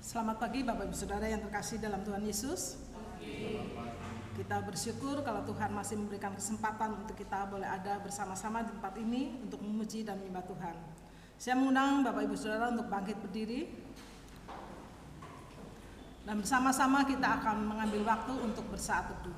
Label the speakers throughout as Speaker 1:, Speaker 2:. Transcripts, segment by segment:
Speaker 1: Selamat pagi Bapak Ibu Saudara yang terkasih dalam Tuhan Yesus. Kita bersyukur kalau Tuhan masih memberikan kesempatan untuk kita boleh ada bersama-sama di tempat ini untuk memuji dan menyembah Tuhan. Saya mengundang Bapak Ibu Saudara untuk bangkit berdiri. Dan bersama-sama kita akan mengambil waktu untuk bersaat teduh.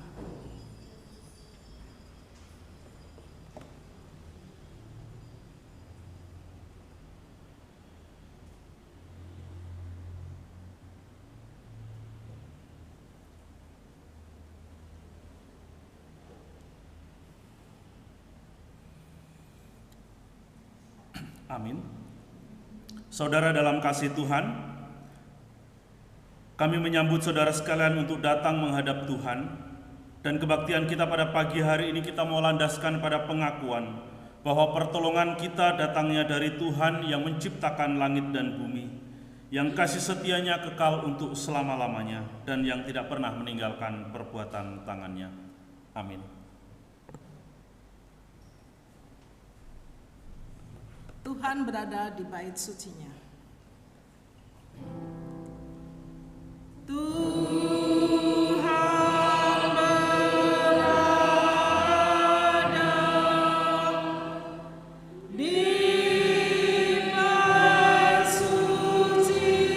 Speaker 2: Amin. Saudara dalam kasih Tuhan, kami menyambut saudara sekalian untuk datang menghadap Tuhan, dan kebaktian kita pada pagi hari ini kita mau landaskan pada pengakuan bahwa pertolongan kita datangnya dari Tuhan yang menciptakan langit dan bumi, yang kasih setianya kekal untuk selama-lamanya, dan yang tidak pernah meninggalkan perbuatan tangannya. Amin.
Speaker 1: Tuhan berada di bait sucinya. Tuhan berada di bait sucinya.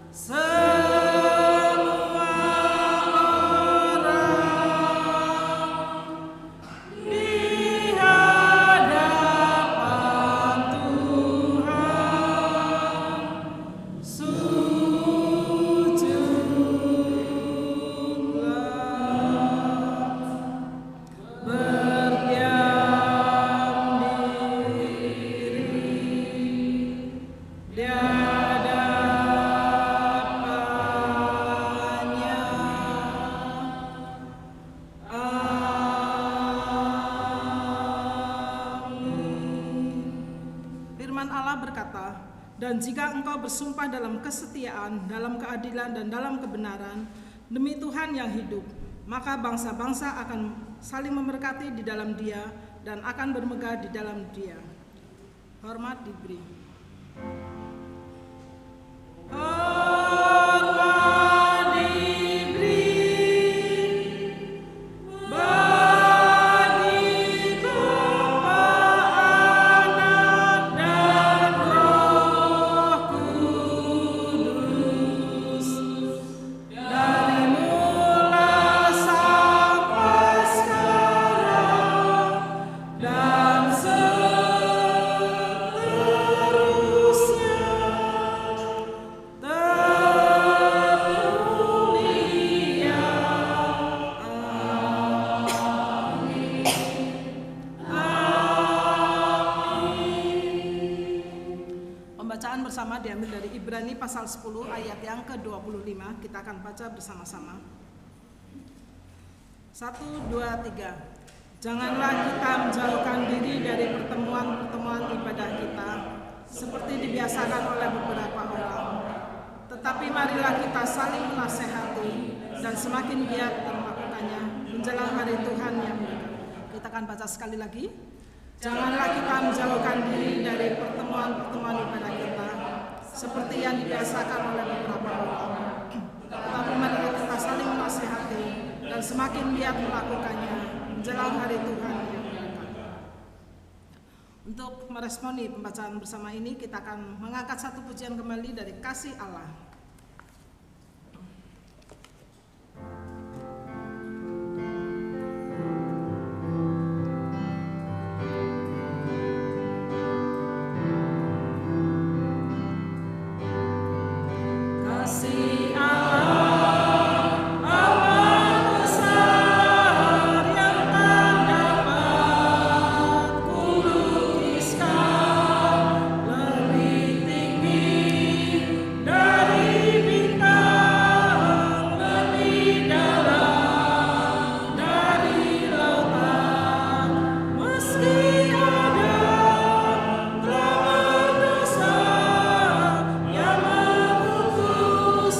Speaker 1: Semua orang di hadapan Tuhan sujudlah, berdiam diri di hadapannya. Firman Allah berkata, "Dan jika engkau bersumpah dalam kesetiaan, dalam keadilan dan dalam kebenaran, demi Tuhan yang hidup, maka bangsa-bangsa akan saling memberkati di dalam Dia dan akan bermegah di dalam Dia." Hormat diberi. Hormat diberi bagi Bapa, Anak, dan Roh Kudus, dari mula sampai sekarang dan seterusnya. Termulia. Amin. Pembacaan bersama diambil dari Ibrani pasal 10 ayat yang ke-25. Kita akan baca bersama-sama. 1, 2, 3. Janganlah kita menjauhkan diri dari pertemuan-pertemuan ibadah kita, seperti dibiasakan oleh beberapa orang. Tetapi marilah kita saling menasehati dan semakin giat melakukannya menjelang hari Tuhan yang dekat. Kita akan baca sekali lagi. Janganlah kita menjauhkan diri dari pertemuan-pertemuan ibadah kita, seperti yang dibiasakan oleh beberapa orang. Tetapi marilah kita saling menasehati dan semakin giat melakukannya menjelang hari Tuhan yang dekat. Untuk meresponi pembacaan bersama ini, kita akan mengangkat satu pujian kembali dari Kasih Allah. Kasih Allah, amat besar yang tak dapat kulukiskan, lebih tinggi dari bintang, lebih dalam dari lautan. Meski Adam telah berdosa, yang mengutus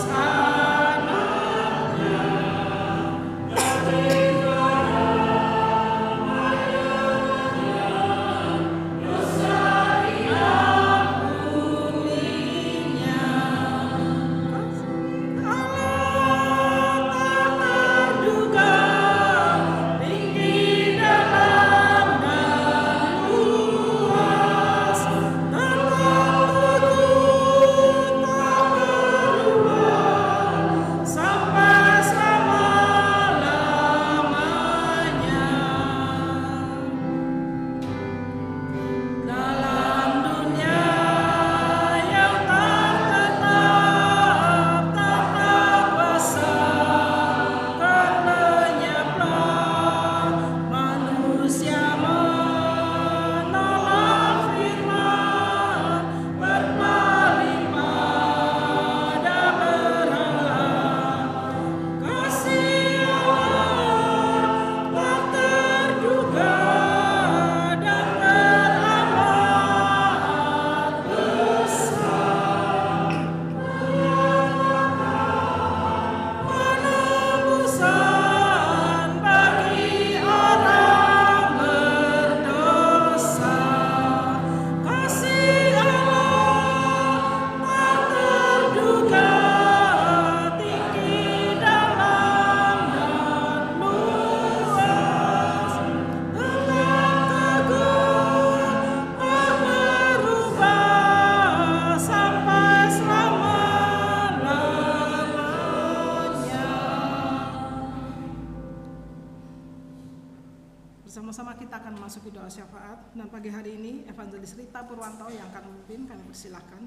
Speaker 1: Bersama-sama kita akan memasuki doa syafaat. Dan pagi hari ini Evangelis Rita Purwanto yang akan memimpin, kami persilahkan.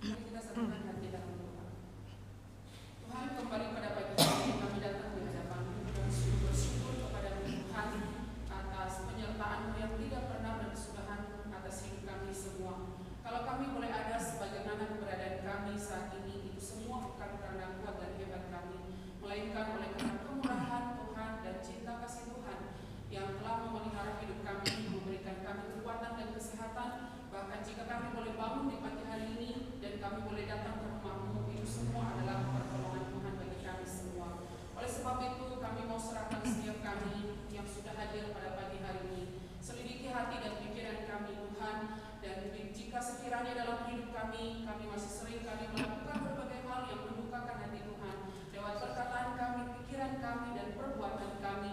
Speaker 3: Kita satukan hati dalam doa. Tuhan, kembali pada pagi hari ini kami datang di hadapan-Mu dan sungguh bersyukur kepada Tuhan atas penyertaan-Mu yang tidak pernah berkesudahan atas hidup kami semua. Kalau kami boleh ada sebagaimana keberadaan kami saat ini, itu semua bukan karena kuat dan hebat kami, melainkan oleh karena kemurahan Tuhan dan cinta kasih Tuhan yang telah memelihara hidup kami, memberikan kami kekuatan dan kesehatan. Bahkan jika kami boleh bangun di pagi hari ini dan kami boleh datang ke rumah-Mu, itu semua adalah pertolongan Tuhan bagi kami semua. Oleh sebab itu kami mau serahkan setiap kami yang sudah hadir pada pagi hari ini. Selidiki hati dan pikiran kami Tuhan, dan jika sekiranya dalam hidup kami masih sering kali melakukan berbagai hal yang mendukakan hati Tuhan, lewat perkataan kami, pikiran kami, dan perbuatan kami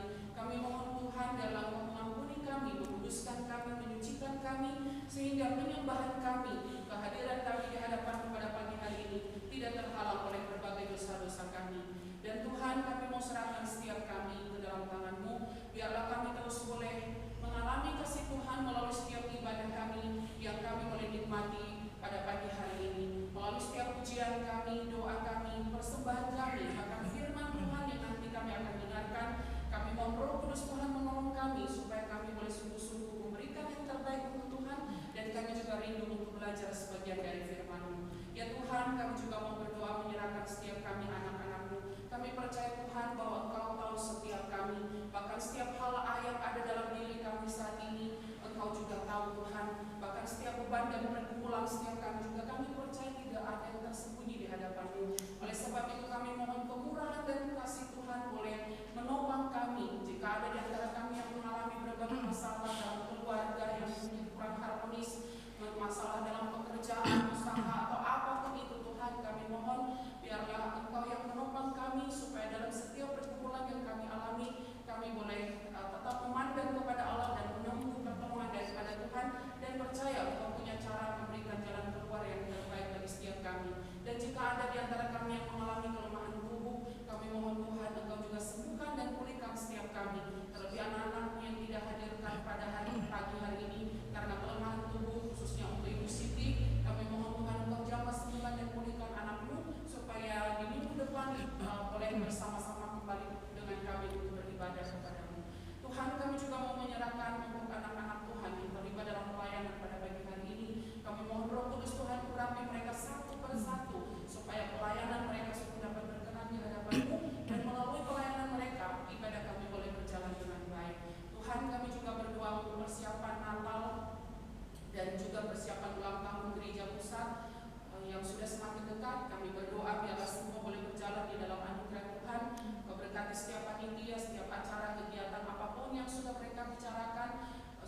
Speaker 3: mohon Tuhan dalam mengampuni kami, menguduskan kami, menyucikan kami, sehingga penyembahan kami, kehadiran kami di hadapan pada pagi hari ini tidak terhalang oleh berbagai dosa-dosa kami. Dan Tuhan, kami mau serahkan setiap kami ke dalam tangan-Mu, biarlah kami terus boleh mengalami kasih Tuhan melalui setiap ibadah kami yang kami boleh nikmati pada pagi hari ini, melalui setiap pujian kami, doa kami, persembahan kami, bahkan firman Tuhan yang nanti kami akan dengarkan. Kami mohon Roh Kudus Tuhan menolong kami supaya kami boleh sungguh-sungguh memberikan yang terbaik untuk Tuhan, dan kami juga rindu untuk belajar sebagian dari firman-Mu. Ya Tuhan, kami juga mau berdoa menyerahkan setiap kami anak-anak-Mu. Kami percaya Tuhan bahwa Engkau tahu setiap kami, bahkan setiap hal yang ada dalam diri kami saat ini Engkau juga tahu Tuhan, bahkan setiap beban dan pergumulan setiap kami juga kami percaya tidak ada yang tersembunyi di hadapan-Mu. Oleh sebab itu kami mohon kemurahan dan kasih Tuhan boleh menopang kami jika ada di antara kami yang mengalami berbagai masalah dalam keluarga yang kurang harmonis, masalah dalam pekerjaan, usaha atau apapun itu Tuhan, kami mohon biarlah Engkau yang menopang kami supaya dalam setiap pergumulan yang kami alami kami boleh tetap memandang kepada Allah dan menunggu pertolongan daripada Tuhan, dan percaya Engkau punya cara memberikan jalan keluar yang terbaik bagi setiap kami. Dan jika ada di antara kami yang mengalami kelemahan tubuh, kami mohon Tuhan Engkau juga sembuhkan dan pulihkan setiap kami, terlebih anak-anak-Mu yang tidak hadirkan pada pagi hari ini karena kelemahan tubuh, khususnya untuk Ibu Siti. Kami mohon Tuhan Engkau jamah sembuhkan dan pulihkan anak-Mu supaya di minggu depan boleh bersama-sama kembali dengan kami untuk beribadah kepada-Mu. Tuhan, kami juga mau menyerahkan untuk anak-anak Tuhan yang terlibat dalam pelayanan pada pagi hari ini. Kami mohon Roh Kudus Tuhan urapi mereka satu persatu supaya pelayanan mereka sungguh dapat berkenan di hadapan-Mu, dan melalui pelayanan mereka ibadah kami boleh berjalan dengan baik. Tuhan, kami juga berdoa untuk persiapan Natal dan juga persiapan ulang tahun gereja pusat yang sudah semakin dekat. Kami berdoa biarlah semua boleh berjalan di dalam anugerah Tuhan. Kau berkati setiap panitia, setiap acara, kegiatan apapun yang sudah mereka bicarakan,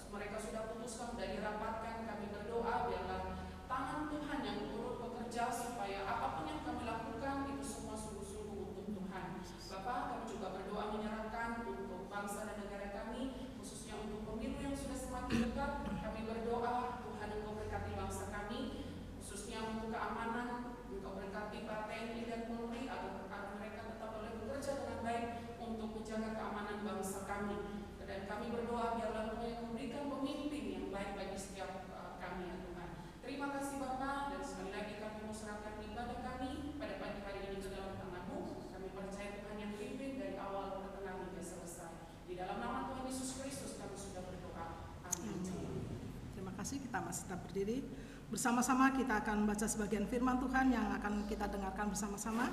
Speaker 3: mereka sudah putuskan, sudah dirapatkan. Kami berdoa biarlah tangan Tuhan yang turut bekerja supaya apapun yang kami lakukan itu semua sungguh-sungguh untuk Tuhan. Bapak, kami juga berdoa menyerahkan untuk bangsa dan negara kami, khususnya untuk pemilu yang sudah semakin dekat. Kami berdoa Tuhan Engkau berkati bangsa kami, khususnya untuk keamanan. Engkau berkati TNI dan Polri agar mereka tetap boleh bekerja dengan baik untuk menjaga keamanan bangsa kami. Dan kami berdoa biarlah Engkau yang memberikan pemimpin yang baik bagi setiap kami ya Tuhan. Terima kasih Bapa, dan sekali lagi kami mau serahkan ibadah kami pada pagi hari ini ke dalam tangan-Mu. Kami percaya Tuhan yang pimpin dari awal ke tengah hingga selesai. Di dalam nama Tuhan Yesus Kristus kami sudah berdoa. Amin.
Speaker 1: Terima kasih, kita masih tetap berdiri. Bersama-sama kita akan membaca sebagian firman Tuhan yang akan kita dengarkan bersama-sama.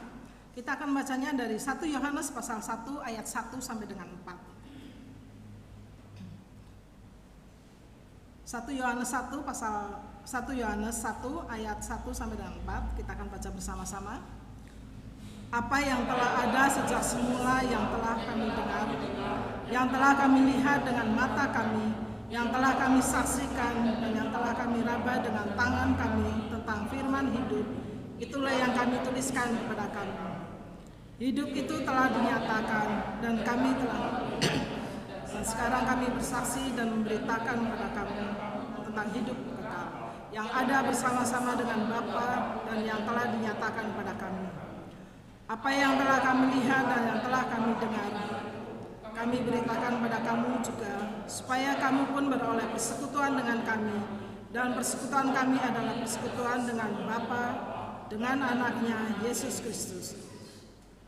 Speaker 1: Kita akan membacanya dari 1 Yohanes pasal 1 ayat 1 sampai dengan 4. 1 Yohanes 1 pasal 1 Yohanes 1 ayat 1 sampai dengan 4. Kita akan baca bersama-sama. Apa yang telah ada sejak semula, yang telah kami dengar, yang telah kami lihat dengan mata kami, yang telah kami saksikan, dan yang telah kami raba dengan tangan kami tentang firman hidup, itulah yang kami tuliskan kepada kamu. Hidup itu telah dinyatakan, dan kami telah dan sekarang kami bersaksi dan memberitakan kepada kamu tentang hidup kekal yang ada bersama-sama dengan Bapa dan yang telah dinyatakan kepada kami. Apa yang telah kami lihat dan yang telah kami dengar, kami beritakan pada kamu juga, supaya kamu pun beroleh persekutuan dengan kami, dan persekutuan kami adalah persekutuan dengan Bapa, dengan anaknya Yesus Kristus.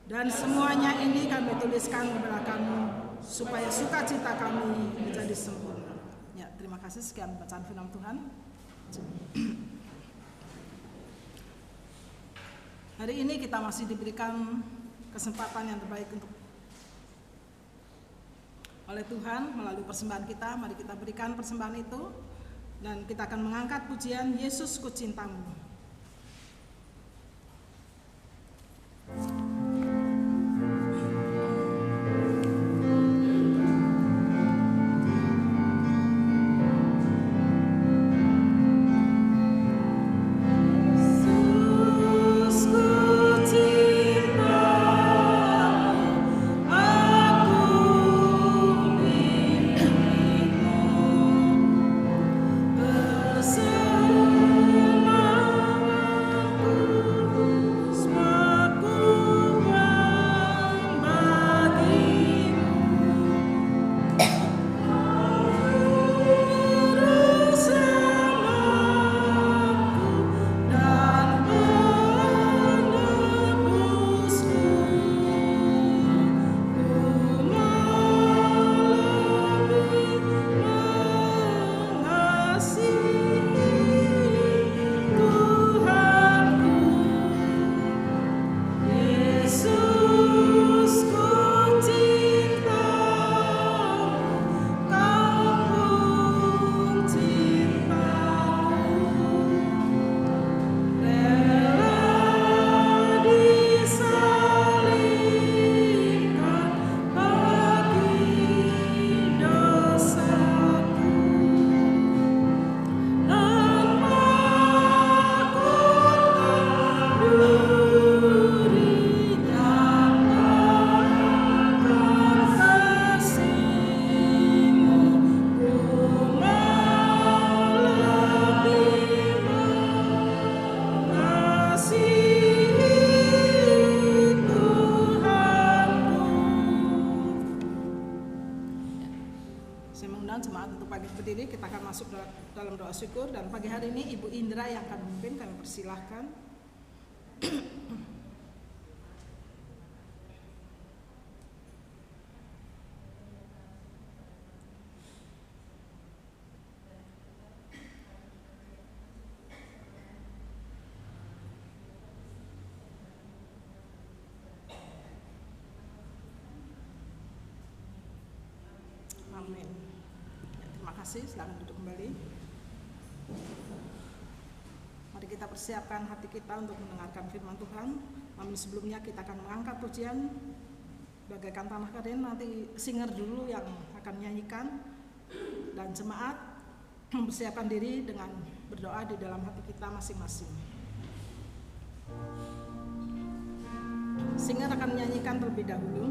Speaker 1: Dan semuanya ini kami tuliskan kepada kamu, supaya sukacita kami menjadi sempurna. Ya, terima kasih. Sekian bacaan firman Tuhan. Hari ini kita masih diberikan kesempatan yang terbaik oleh Tuhan melalui persembahan kita. Mari kita berikan persembahan itu, dan kita akan mengangkat pujian Yesus Ku Cintamu. Kita akan masuk dalam doa syukur, dan pagi hari ini Ibu Indra yang akan memimpin. Kami persilahkan. Amin. Terima kasih, silakan duduk kembali. Mari kita persiapkan hati kita untuk mendengarkan firman Tuhan. Namun sebelumnya kita akan mengangkat pujian bagaikan tanah kering. Nanti singer dulu yang akan nyanyikan, dan jemaat mempersiapkan diri dengan berdoa di dalam hati kita masing-masing. Singer akan menyanyikan terlebih dahulu.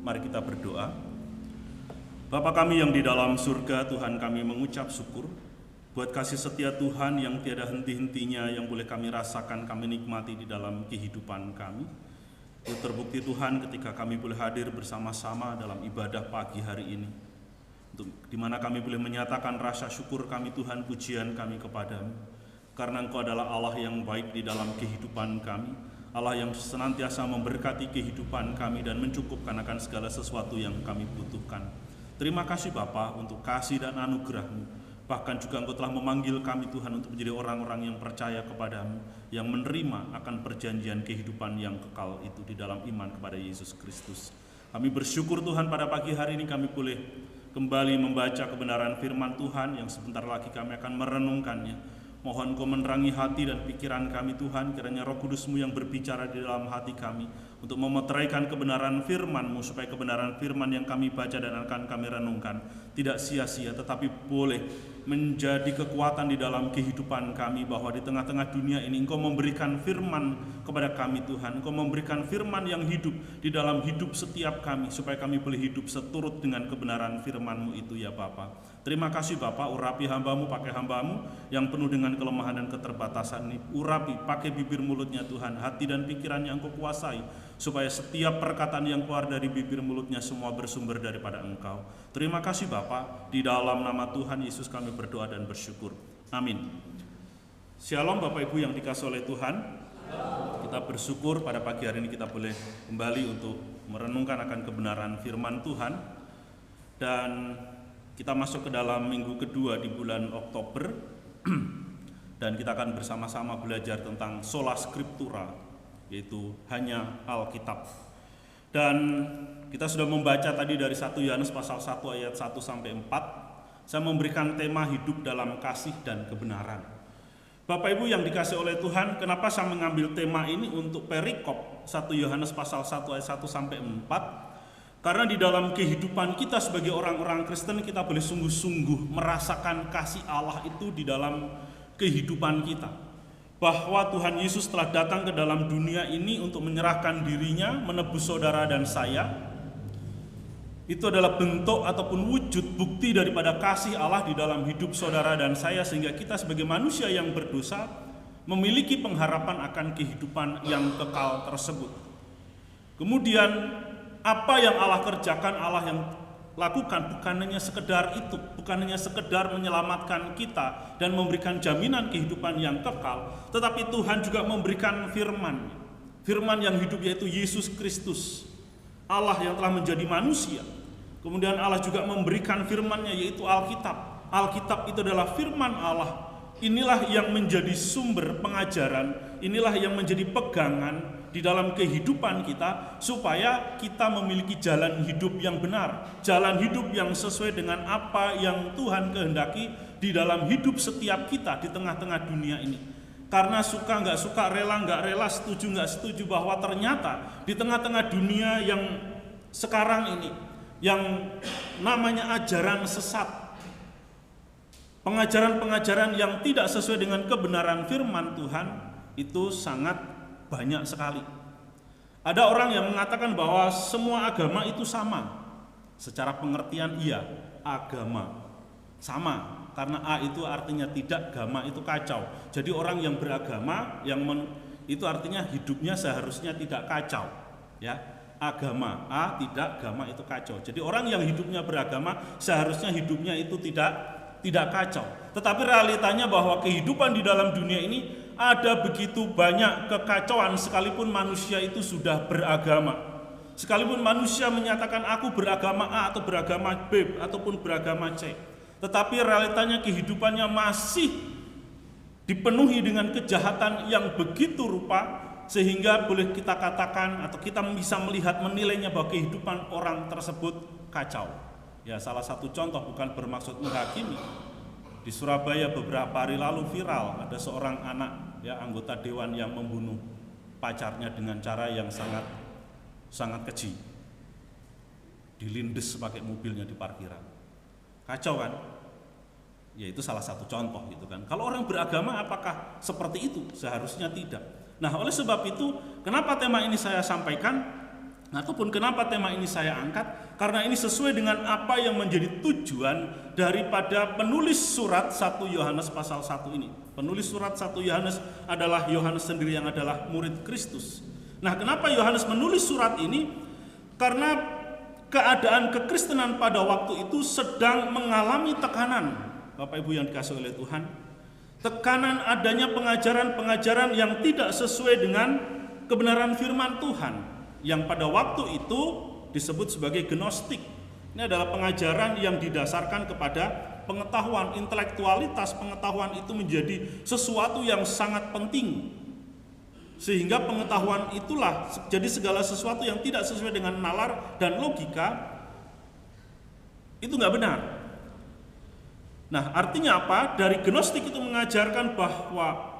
Speaker 2: Mari kita berdoa. Bapa kami yang di dalam surga, Tuhan, kami mengucap syukur buat kasih setia Tuhan yang tiada henti-hentinya yang boleh kami rasakan, kami nikmati di dalam kehidupan kami. Itu terbukti Tuhan ketika kami boleh hadir bersama-sama dalam ibadah pagi hari ini, di mana kami boleh menyatakan rasa syukur kami Tuhan, pujian kami kepadamu, karena Engkau adalah Allah yang baik di dalam kehidupan kami, Allah yang senantiasa memberkati kehidupan kami dan mencukupkan akan segala sesuatu yang kami butuhkan. Terima kasih Bapa untuk kasih dan anugerah-Mu. Bahkan juga Engkau telah memanggil kami Tuhan untuk menjadi orang-orang yang percaya kepadamu, yang menerima akan perjanjian kehidupan yang kekal itu di dalam iman kepada Yesus Kristus. Kami bersyukur Tuhan pada pagi hari ini kami boleh kembali membaca kebenaran firman Tuhan yang sebentar lagi kami akan merenungkannya. Mohon Kau menerangi hati dan pikiran kami Tuhan, kiranya Roh Kudus-Mu yang berbicara di dalam hati kami untuk memeteraikan kebenaran firman-Mu, supaya kebenaran firman yang kami baca dan akan kami renungkan tidak sia-sia, tetapi boleh menjadi kekuatan di dalam kehidupan kami, bahwa di tengah-tengah dunia ini Engkau memberikan firman kepada kami Tuhan. Engkau memberikan firman yang hidup di dalam hidup setiap kami, supaya kami boleh hidup seturut dengan kebenaran firman-Mu itu ya Bapa. Terima kasih Bapa, urapi hamba-Mu, pakai hamba-Mu yang penuh dengan kelemahan dan keterbatasan ini. Urapi, pakai bibir mulutnya Tuhan, hati dan pikiran yang Engkau kuasai, supaya setiap perkataan yang keluar dari bibir mulutnya semua bersumber daripada Engkau. Terima kasih Bapa, di dalam nama Tuhan Yesus kami berdoa dan bersyukur. Amin. Shalom Bapak Ibu yang dikasihi oleh Tuhan. Kita bersyukur pada pagi hari ini kita boleh kembali untuk merenungkan akan kebenaran firman Tuhan. Dan kita masuk ke dalam minggu kedua di bulan Oktober. Dan kita akan bersama-sama belajar tentang sola scriptura, yaitu hanya Alkitab. Dan kita sudah membaca tadi dari 1 Yohanes pasal 1 ayat 1 sampai 4. Saya memberikan tema hidup dalam kasih dan kebenaran. Bapak Ibu yang dikasihi oleh Tuhan, kenapa saya mengambil tema ini untuk perikop 1 Yohanes pasal 1 ayat 1 sampai 4? Karena di dalam kehidupan kita sebagai orang-orang Kristen, kita boleh sungguh-sungguh merasakan kasih Allah itu di dalam kehidupan kita. Bahwa Tuhan Yesus telah datang ke dalam dunia ini untuk menyerahkan dirinya, menebus saudara dan saya. Itu adalah bentuk ataupun wujud bukti daripada kasih Allah di dalam hidup saudara dan saya, sehingga kita sebagai manusia yang berdosa memiliki pengharapan akan kehidupan yang kekal tersebut. Kemudian apa yang Allah kerjakan, Allah yang lakukan bukan hanya sekedar itu, bukan hanya sekedar menyelamatkan kita dan memberikan jaminan kehidupan yang kekal, tetapi Tuhan juga memberikan firman yang hidup, yaitu Yesus Kristus, Allah yang telah menjadi manusia. Kemudian Allah juga memberikan firman-Nya, yaitu Alkitab. Alkitab itu adalah firman Allah. Inilah yang menjadi sumber pengajaran, inilah yang menjadi pegangan di dalam kehidupan kita, supaya kita memiliki jalan hidup yang benar, jalan hidup yang sesuai dengan apa yang Tuhan kehendaki di dalam hidup setiap kita di tengah-tengah dunia ini. Karena suka nggak suka, rela nggak rela, setuju nggak setuju, bahwa ternyata di tengah-tengah dunia yang sekarang ini, yang namanya ajaran sesat, pengajaran-pengajaran yang tidak sesuai dengan kebenaran firman Tuhan, itu sangat banyak sekali. Ada orang yang mengatakan bahwa semua agama itu sama. Secara pengertian iya, agama sama, karena A itu artinya tidak, gama itu kacau. Jadi orang yang beragama itu artinya hidupnya seharusnya tidak kacau, ya. Agama A, tidak, gama itu kacau. Jadi orang yang hidupnya beragama seharusnya hidupnya itu tidak kacau. Tetapi realitanya bahwa kehidupan di dalam dunia ini ada begitu banyak kekacauan, sekalipun manusia itu sudah beragama. Sekalipun manusia menyatakan aku beragama A atau beragama B ataupun beragama C, tetapi realitanya kehidupannya masih dipenuhi dengan kejahatan yang begitu rupa, sehingga boleh kita katakan atau kita bisa melihat, menilainya bahwa kehidupan orang tersebut kacau. Ya, salah satu contoh, bukan bermaksud menghakimi. Di Surabaya beberapa hari lalu viral, ada seorang anak, ya, anggota dewan yang membunuh pacarnya dengan cara yang sangat keji. Dilindes pakai mobilnya di parkiran. Kacau kan? Ya, itu salah satu contoh gitu kan. Kalau orang beragama apakah seperti itu? Seharusnya tidak. Nah, oleh sebab itu, kenapa tema ini saya sampaikan? Ataupun kenapa tema ini saya angkat? Karena ini sesuai dengan apa yang menjadi tujuan daripada penulis surat 1 Yohanes pasal 1 ini. Penulis surat 1 Yohanes adalah Yohanes sendiri yang adalah murid Kristus. Nah, kenapa Yohanes menulis surat ini? Karena keadaan kekristenan pada waktu itu sedang mengalami tekanan. Bapak Ibu yang dikasihi oleh Tuhan, tekanan adanya pengajaran-pengajaran yang tidak sesuai dengan kebenaran firman Tuhan, yang pada waktu itu disebut sebagai gnostik. Ini adalah pengajaran yang didasarkan kepada pengetahuan, intelektualitas. Pengetahuan itu menjadi sesuatu yang sangat penting, sehingga pengetahuan itulah jadi segala sesuatu yang tidak sesuai dengan nalar dan logika itu nggak benar. Nah, artinya apa? Dari gnostik itu mengajarkan bahwa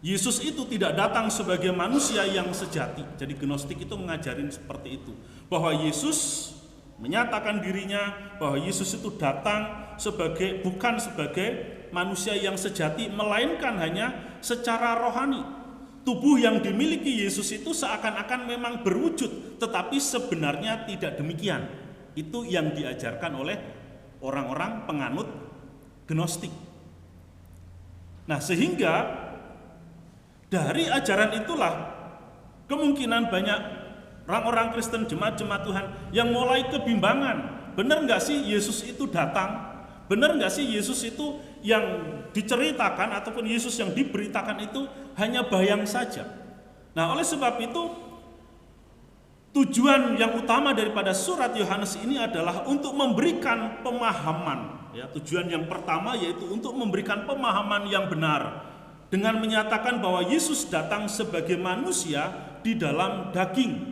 Speaker 2: Yesus itu tidak datang sebagai manusia yang sejati. Jadi gnostik itu mengajarin seperti itu, bahwa Yesus menyatakan dirinya bahwa Yesus itu datang bukan sebagai manusia yang sejati, melainkan hanya secara rohani. Tubuh yang dimiliki Yesus itu seakan-akan memang berwujud, tetapi sebenarnya tidak demikian. Itu yang diajarkan oleh orang-orang penganut gnostik. Nah, sehingga dari ajaran itulah kemungkinan banyak orang-orang Kristen, jemaat-jemaat Tuhan yang mulai kebimbangan. Benar nggak sih Yesus itu datang? Benar nggak sih Yesus itu yang diceritakan ataupun Yesus yang diberitakan itu hanya bayang saja? Nah, oleh sebab itu tujuan yang utama daripada surat Yohanes ini adalah untuk memberikan pemahaman. Ya, tujuan yang pertama yaitu untuk memberikan pemahaman yang benar, dengan menyatakan bahwa Yesus datang sebagai manusia di dalam daging.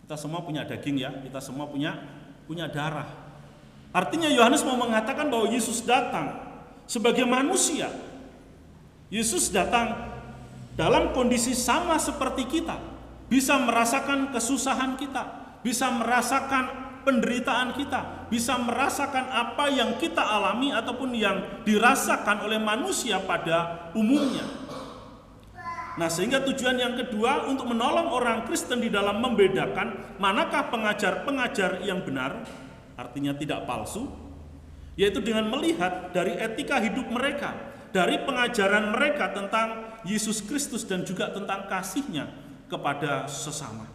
Speaker 2: Kita semua punya daging ya, kita semua punya darah. Artinya Yohanes mau mengatakan bahwa Yesus datang sebagai manusia. Yesus datang dalam kondisi sama seperti kita, bisa merasakan kesusahan kita, bisa merasakan penderitaan kita, bisa merasakan apa yang kita alami ataupun yang dirasakan oleh manusia pada umumnya. Nah, sehingga tujuan yang kedua untuk menolong orang Kristen di dalam membedakan manakah pengajar-pengajar yang benar, artinya tidak palsu, yaitu dengan melihat dari etika hidup mereka, dari pengajaran mereka tentang Yesus Kristus dan juga tentang kasih-Nya kepada sesama.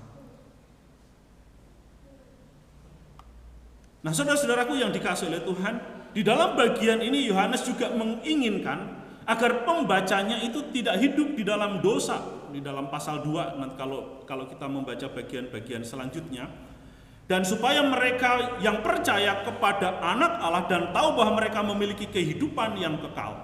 Speaker 2: Nah, saudara-saudaraku yang dikasihi oleh Tuhan, di dalam bagian ini Yohanes juga menginginkan agar pembacanya itu tidak hidup di dalam dosa. Di dalam pasal 2 nanti kalau kita membaca bagian-bagian selanjutnya, dan supaya mereka yang percaya kepada Anak Allah dan tahu bahwa mereka memiliki kehidupan yang kekal.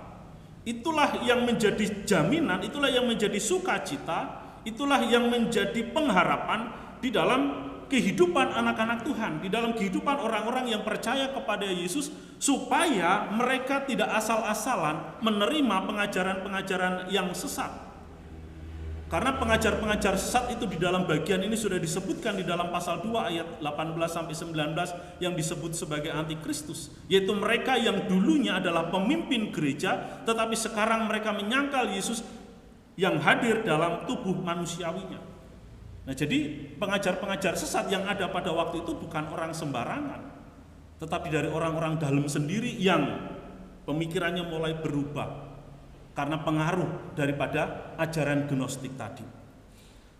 Speaker 2: Itulah yang menjadi jaminan, itulah yang menjadi sukacita, itulah yang menjadi pengharapan di dalam kehidupan anak-anak Tuhan, di dalam kehidupan orang-orang yang percaya kepada Yesus, supaya mereka tidak asal-asalan menerima pengajaran-pengajaran yang sesat. Karena pengajar-pengajar sesat itu di dalam bagian ini sudah disebutkan di dalam pasal 2 ayat 18-19 yang disebut sebagai antikristus, yaitu mereka yang dulunya adalah pemimpin gereja, tetapi sekarang mereka menyangkal Yesus yang hadir dalam tubuh manusiawinya. Nah, jadi pengajar-pengajar sesat yang ada pada waktu itu bukan orang sembarangan, tetapi dari orang-orang dalam sendiri yang pemikirannya mulai berubah karena pengaruh daripada ajaran gnostik tadi.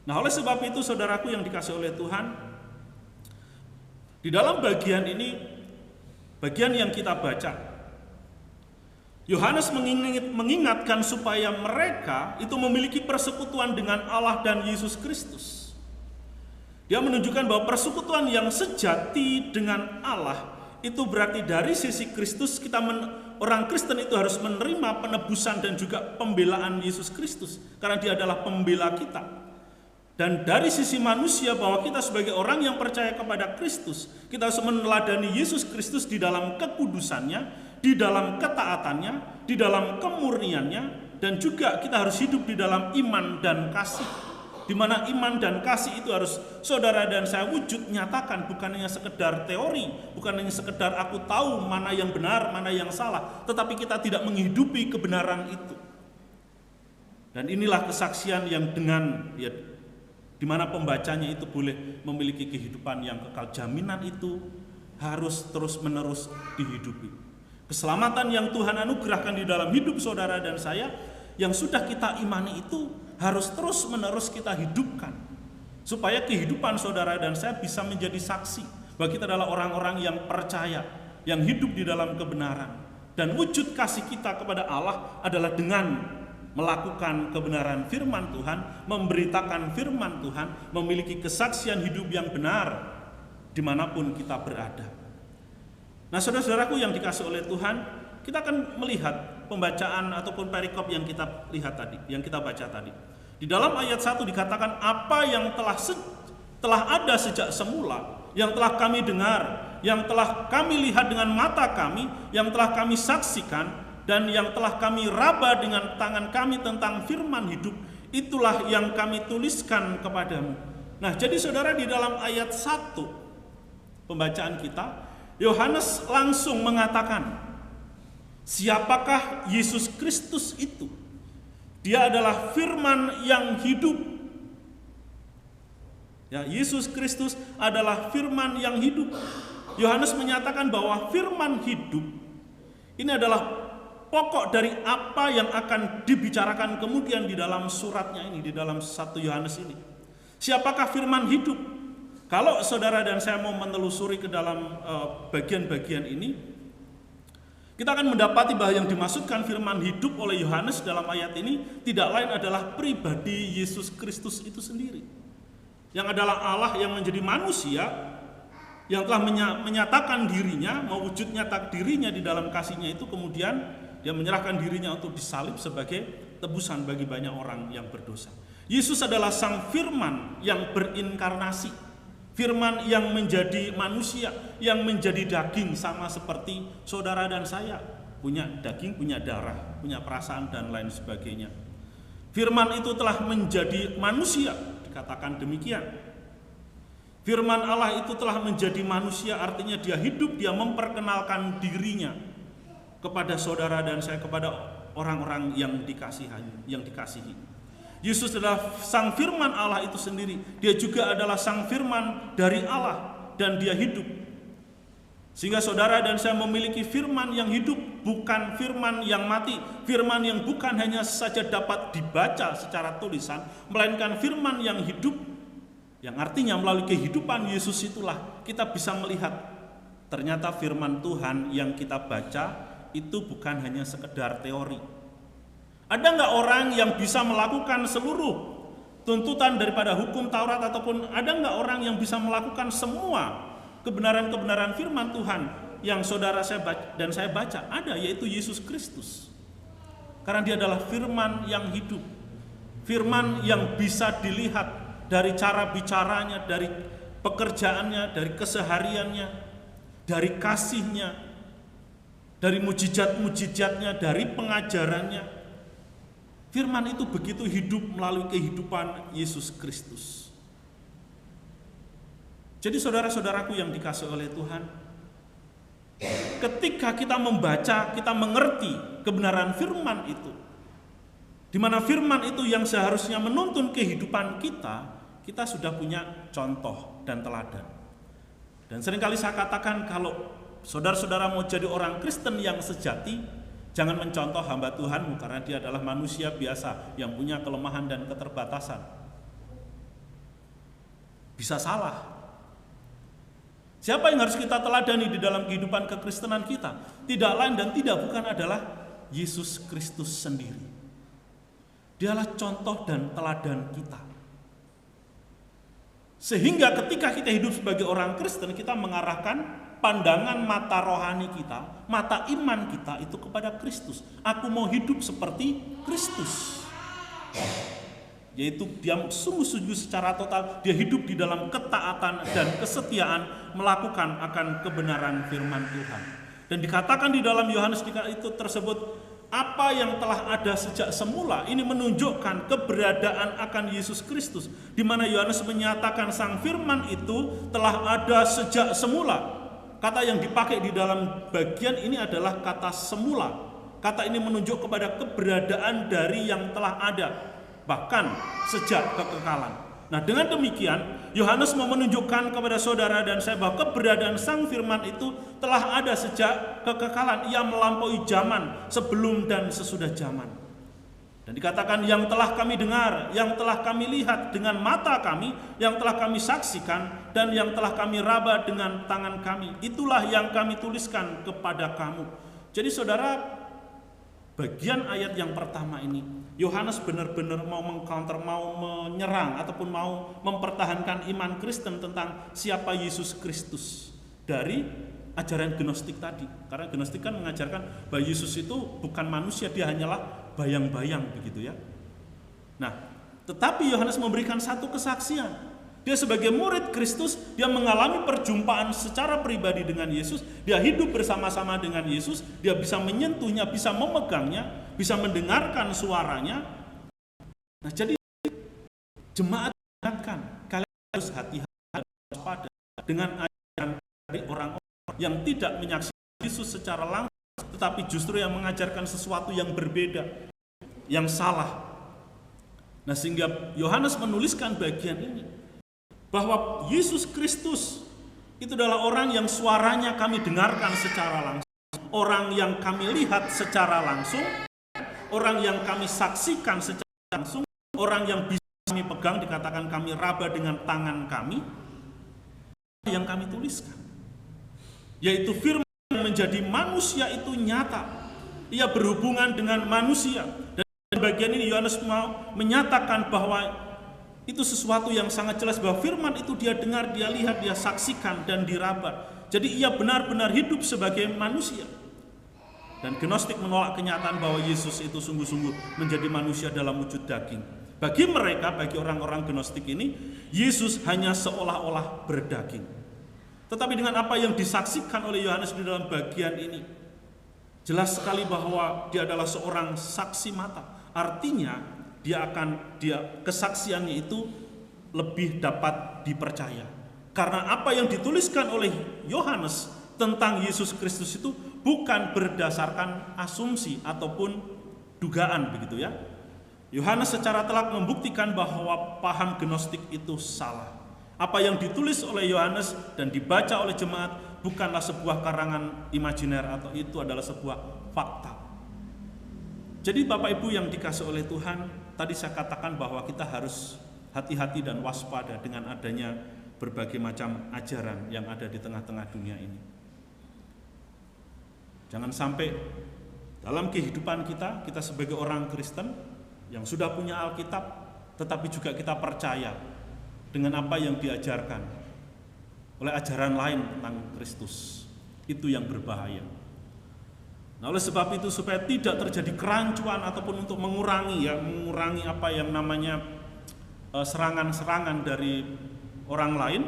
Speaker 2: Nah, oleh sebab itu saudaraku yang dikasihi oleh Tuhan, di dalam bagian ini, bagian yang kita baca, Yohanes mengingatkan supaya mereka itu memiliki persekutuan dengan Allah dan Yesus Kristus. Dia menunjukkan bahwa persekutuan yang sejati dengan Allah itu berarti dari sisi Kristus orang Kristen itu harus menerima penebusan dan juga pembelaan Yesus Kristus karena Dia adalah pembela kita. Dan dari sisi manusia bahwa kita sebagai orang yang percaya kepada Kristus, kita harus meneladani Yesus Kristus di dalam kekudusannya, di dalam ketaatannya, di dalam kemurniannya, dan juga kita harus hidup di dalam iman dan kasih. Di mana iman dan kasih itu harus saudara dan saya wujud nyatakan, bukan hanya sekedar teori, bukan hanya sekedar aku tahu mana yang benar, mana yang salah, tetapi kita tidak menghidupi kebenaran itu. Dan inilah kesaksian yang dengan di mana pembacanya itu boleh memiliki kehidupan yang kekal. Jaminan itu harus terus-menerus dihidupi. Keselamatan yang Tuhan anugerahkan di dalam hidup saudara dan saya, yang sudah kita imani itu harus terus-menerus kita hidupkan, supaya kehidupan saudara dan saya bisa menjadi saksi bahwa kita adalah orang-orang yang percaya, yang hidup di dalam kebenaran. Dan wujud kasih kita kepada Allah adalah dengan melakukan kebenaran firman Tuhan, memberitakan firman Tuhan, memiliki kesaksian hidup yang benar dimanapun kita berada. Nah, saudara-saudaraku yang dikasih oleh Tuhan, kita akan melihat pembacaan ataupun perikop yang kita lihat tadi, yang kita baca tadi. Di dalam ayat 1 dikatakan, apa yang telah ada sejak semula, yang telah kami dengar, yang telah kami lihat dengan mata kami, yang telah kami saksikan, dan yang telah kami raba dengan tangan kami tentang firman hidup, itulah yang kami tuliskan kepadamu. Nah, jadi saudara, di dalam ayat 1 pembacaan kita, Yohanes langsung mengatakan, siapakah Yesus Kristus itu? Dia adalah firman yang hidup. Ya, Yesus Kristus adalah firman yang hidup. Yohanes menyatakan bahwa firman hidup ini adalah pokok dari apa yang akan dibicarakan kemudian di dalam suratnya ini, di dalam 1 Yohanes ini. Siapakah firman hidup? Kalau saudara dan saya mau menelusuri ke dalam bagian-bagian ini, kita akan mendapati bahwa yang dimaksudkan firman hidup oleh Yohanes dalam ayat ini tidak lain adalah pribadi Yesus Kristus itu sendiri, yang adalah Allah yang menjadi manusia, yang telah menyatakan dirinya, mewujud nyata dirinya di dalam kasihnya itu, kemudian dia menyerahkan dirinya untuk disalib sebagai tebusan bagi banyak orang yang berdosa. Yesus adalah sang firman yang berinkarnasi, firman yang menjadi manusia, yang menjadi daging sama seperti saudara dan saya, punya daging, punya darah, punya perasaan dan lain sebagainya. Firman itu telah menjadi manusia, dikatakan demikian. Firman Allah itu telah menjadi manusia, artinya dia hidup, dia memperkenalkan dirinya kepada saudara dan saya, kepada orang-orang yang dikasihi. Yesus adalah sang firman Allah itu sendiri. Dia juga adalah sang firman dari Allah dan dia hidup. Sehingga saudara dan saya memiliki firman yang hidup, bukan firman yang mati, firman yang bukan hanya saja dapat dibaca secara tulisan, melainkan firman yang hidup, yang artinya melalui kehidupan Yesus itulah kita bisa melihat ternyata firman Tuhan yang kita baca itu bukan hanya sekedar teori. Ada nggak orang yang bisa melakukan seluruh tuntutan daripada hukum Taurat, ataupun ada nggak orang yang bisa melakukan semua kebenaran-kebenaran firman Tuhan yang saudara saya baca, dan saya baca? Ada, yaitu Yesus Kristus. Karena dia adalah firman yang hidup, firman yang bisa dilihat dari cara bicaranya, dari pekerjaannya, dari kesehariannya, dari kasihnya, dari mujizat-mujizatnya, dari pengajarannya. Firman itu begitu hidup melalui kehidupan Yesus Kristus. Jadi saudara-saudaraku yang dikasihi oleh Tuhan, ketika kita membaca, kita mengerti kebenaran firman itu, di mana firman itu yang seharusnya menuntun kehidupan kita, kita sudah punya contoh dan teladan. Dan seringkali saya katakan, kalau saudara-saudara mau jadi orang Kristen yang sejati, jangan mencontoh hamba Tuhanmu, karena dia adalah manusia biasa yang punya kelemahan dan keterbatasan. Bisa salah. Siapa yang harus kita teladani di dalam kehidupan kekristenan kita? Tidak lain dan tidak bukan adalah Yesus Kristus sendiri. Dialah contoh dan teladan kita. Sehingga ketika kita hidup sebagai orang Kristen, kita mengarahkan pandangan mata rohani kita, mata iman kita itu kepada Kristus. Aku mau hidup seperti Kristus. Yaitu dia sungguh-sungguh secara total, dia hidup di dalam ketaatan dan kesetiaan melakukan akan kebenaran firman Tuhan. Dan dikatakan di dalam Yohanes itu tersebut, apa yang telah ada sejak semula, ini menunjukkan keberadaan akan Yesus Kristus, di mana Yohanes menyatakan sang firman itu telah ada sejak semula. Kata yang dipakai di dalam bagian ini adalah kata semula. Kata ini menunjuk kepada keberadaan dari yang telah ada, bahkan sejak kekekalan. Nah, dengan demikian Yohanes mau menunjukkan kepada saudara dan saya bahwa keberadaan Sang Firman itu telah ada sejak kekekalan. Ia melampaui zaman, sebelum dan sesudah zaman. Dan dikatakan yang telah kami dengar, yang telah kami lihat dengan mata kami, yang telah kami saksikan, dan yang telah kami raba dengan tangan kami. Itulah yang kami tuliskan kepada kamu. Jadi saudara, bagian ayat yang pertama ini Yohanes benar-benar mau mengcounter, mau menyerang ataupun mau mempertahankan iman Kristen tentang siapa Yesus Kristus dari ajaran Gnostik tadi. Karena Gnostik kan mengajarkan bahwa Yesus itu bukan manusia, dia hanyalah bayang-bayang begitu ya. Nah, tetapi Yohanes memberikan satu kesaksian. Dia sebagai murid Kristus, dia mengalami perjumpaan secara pribadi dengan Yesus, dia hidup bersama-sama dengan Yesus, dia bisa menyentuhnya, bisa memegangnya, bisa mendengarkan suaranya. Nah, jadi jemaat ingatkan, kalian harus hati-hati dan waspada dengan ajaran dari orang-orang yang tidak menyaksikan Yesus secara langsung, tetapi justru yang mengajarkan sesuatu yang berbeda, yang salah. Nah, sehingga Yohanes menuliskan bagian ini, bahwa Yesus Kristus itu adalah orang yang suaranya kami dengarkan secara langsung, orang yang kami lihat secara langsung, orang yang kami saksikan secara langsung, orang yang bisa kami pegang, dikatakan kami raba dengan tangan kami, yang kami tuliskan, yaitu firman yang menjadi manusia itu nyata. Ia berhubungan dengan manusia, dan bagian ini Yohanes mau menyatakan bahwa itu sesuatu yang sangat jelas, bahwa firman itu dia dengar, dia lihat, dia saksikan dan diraba. Jadi ia benar-benar hidup sebagai manusia. Dan Gnostik menolak kenyataan bahwa Yesus itu sungguh-sungguh menjadi manusia dalam wujud daging. Bagi mereka, bagi orang-orang Gnostik ini, Yesus hanya seolah-olah berdaging. Tetapi dengan apa yang disaksikan oleh Yohanes di dalam bagian ini, jelas sekali bahwa dia adalah seorang saksi mata. Artinya kesaksiannya itu lebih dapat dipercaya. Karena apa yang dituliskan oleh Yohanes tentang Yesus Kristus itu bukan berdasarkan asumsi ataupun dugaan begitu ya. Yohanes secara telak membuktikan bahwa paham Gnostik itu salah. Apa yang ditulis oleh Yohanes dan dibaca oleh jemaat bukanlah sebuah karangan imajiner, atau itu adalah sebuah fakta. Jadi Bapak Ibu yang dikasih oleh Tuhan, tadi saya katakan bahwa kita harus hati-hati dan waspada dengan adanya berbagai macam ajaran yang ada di tengah-tengah dunia ini. Jangan sampai dalam kehidupan kita sebagai orang Kristen yang sudah punya Alkitab, tetapi juga kita percaya dengan apa yang diajarkan oleh ajaran lain tentang Kristus. Itu yang berbahaya. Nah, oleh sebab itu supaya tidak terjadi kerancuan ataupun untuk mengurangi apa yang namanya serangan-serangan dari orang lain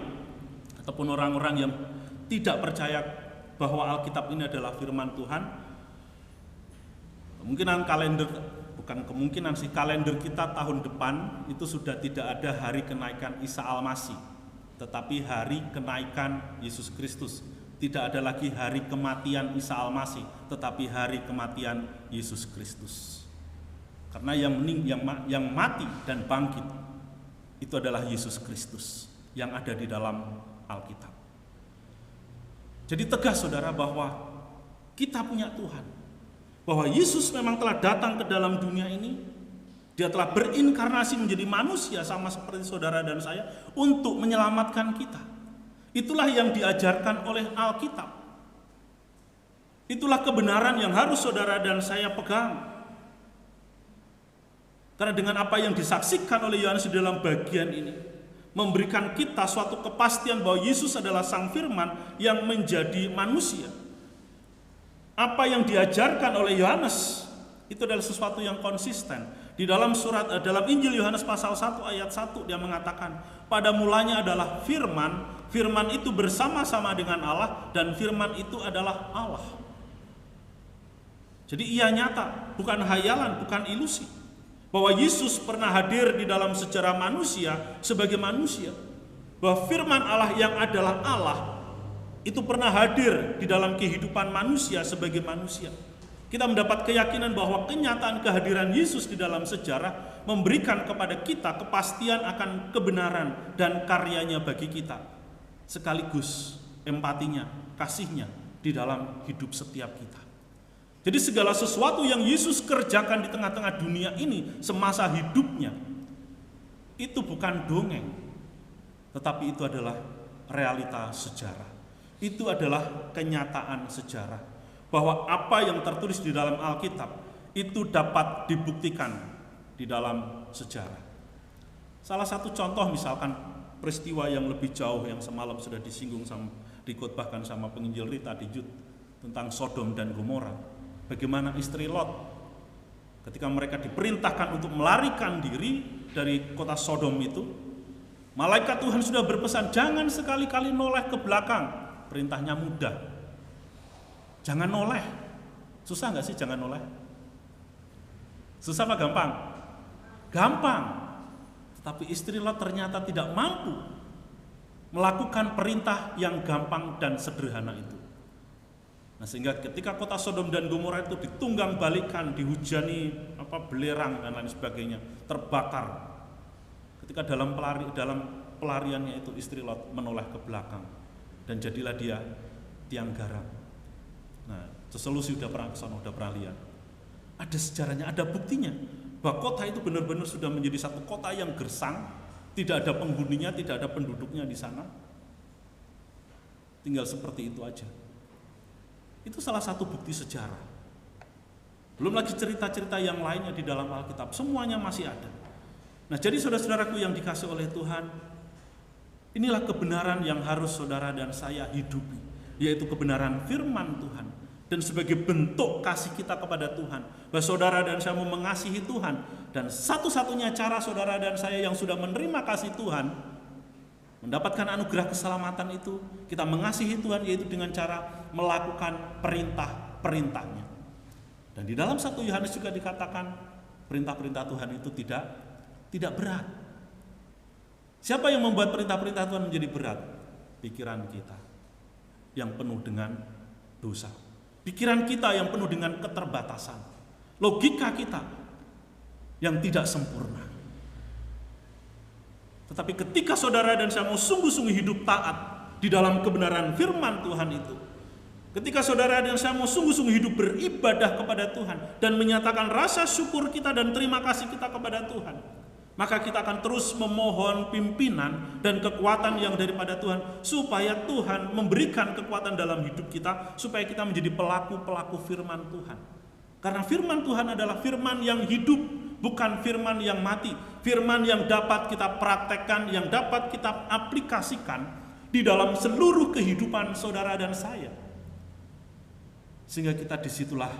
Speaker 2: ataupun orang-orang yang tidak percaya bahwa Alkitab ini adalah firman Tuhan. Kalender kita tahun depan itu sudah tidak ada hari kenaikan Isa Al-Masih, tetapi hari kenaikan Yesus Kristus. Tidak ada lagi hari kematian Isa Al-Masih, tetapi hari kematian Yesus Kristus. Karena yang mati dan bangkit itu adalah Yesus Kristus yang ada di dalam Alkitab. Jadi tegas saudara bahwa kita punya Tuhan, bahwa Yesus memang telah datang ke dalam dunia ini. Dia telah berinkarnasi menjadi manusia sama seperti saudara dan saya untuk menyelamatkan kita. Itulah yang diajarkan oleh Alkitab. Itulah kebenaran yang harus saudara dan saya pegang. Karena dengan apa yang disaksikan oleh Yohanes di dalam bagian ini, memberikan kita suatu kepastian bahwa Yesus adalah Sang Firman yang menjadi manusia. Apa yang diajarkan oleh Yohanes itu adalah sesuatu yang konsisten. Di dalam Injil Yohanes pasal 1 ayat 1 dia mengatakan, pada mulanya adalah firman, firman itu bersama-sama dengan Allah, dan firman itu adalah Allah. Jadi ia nyata, bukan hayalan, bukan ilusi. Bahwa Yesus pernah hadir di dalam sejarah manusia sebagai manusia. Bahwa firman Allah yang adalah Allah itu pernah hadir di dalam kehidupan manusia sebagai manusia. Kita mendapat keyakinan bahwa kenyataan kehadiran Yesus di dalam sejarah memberikan kepada kita kepastian akan kebenaran dan karyanya bagi kita. Sekaligus empatinya, kasihnya di dalam hidup setiap kita. Jadi segala sesuatu yang Yesus kerjakan di tengah-tengah dunia ini semasa hidupnya, itu bukan dongeng, tetapi itu adalah realita sejarah. Itu adalah kenyataan sejarah. Bahwa apa yang tertulis di dalam Alkitab itu dapat dibuktikan di dalam sejarah. Salah satu contoh misalkan peristiwa yang lebih jauh yang semalam sudah disinggung dikotbahkan sama penginjil Rita di Jud tentang Sodom dan Gomora. Bagaimana istri Lot ketika mereka diperintahkan untuk melarikan diri dari kota Sodom itu, malaikat Tuhan sudah berpesan, jangan sekali-kali noleh ke belakang. Perintahnya mudah. Jangan noleh. Susah nggak sih jangan noleh? Susah apa gampang? Gampang. Tetapi istri Lot ternyata tidak mampu melakukan perintah yang gampang dan sederhana itu. Nah, sehingga ketika kota Sodom dan Gomora itu ditunggang balikan, dihujani belerang dan lain sebagainya, terbakar. Ketika dalam pelariannya itu istri Lot menoleh ke belakang dan jadilah dia tiang garam. Nah, seselusi udah pernah kesana, udah pernah lihat. Ada sejarahnya, ada buktinya bahwa kota itu benar-benar sudah menjadi satu kota yang gersang, tidak ada penghuninya, tidak ada penduduknya di sana. Tinggal seperti itu aja. Itu salah satu bukti sejarah. Belum lagi cerita-cerita yang lainnya di dalam Alkitab, semuanya masih ada. Nah, jadi saudara-saudaraku yang dikasih oleh Tuhan, inilah kebenaran yang harus saudara dan saya hidupi, yaitu kebenaran firman Tuhan. Dan sebagai bentuk kasih kita kepada Tuhan, bahwa saudara dan saya mau mengasihi Tuhan, dan satu-satunya cara saudara dan saya yang sudah menerima kasih Tuhan mendapatkan anugerah keselamatan itu, kita mengasihi Tuhan, yaitu dengan cara melakukan perintah-perintahnya. Dan di dalam 1 Yohanes juga dikatakan perintah-perintah Tuhan itu tidak berat. Siapa yang membuat perintah-perintah Tuhan menjadi berat? Pikiran kita yang penuh dengan dosa. Pikiran kita yang penuh dengan keterbatasan. Logika kita yang tidak sempurna. Tetapi ketika saudara dan saya mau sungguh-sungguh hidup taat di dalam kebenaran firman Tuhan itu, ketika saudara dan saya mau sungguh-sungguh hidup beribadah kepada Tuhan dan menyatakan rasa syukur kita dan terima kasih kita kepada Tuhan, maka kita akan terus memohon pimpinan dan kekuatan yang daripada Tuhan, supaya Tuhan memberikan kekuatan dalam hidup kita, supaya kita menjadi pelaku-pelaku firman Tuhan. Karena firman Tuhan adalah firman yang hidup, bukan firman yang mati. Firman yang dapat kita praktekkan, yang dapat kita aplikasikan di dalam seluruh kehidupan saudara dan saya. Sehingga kita disitulah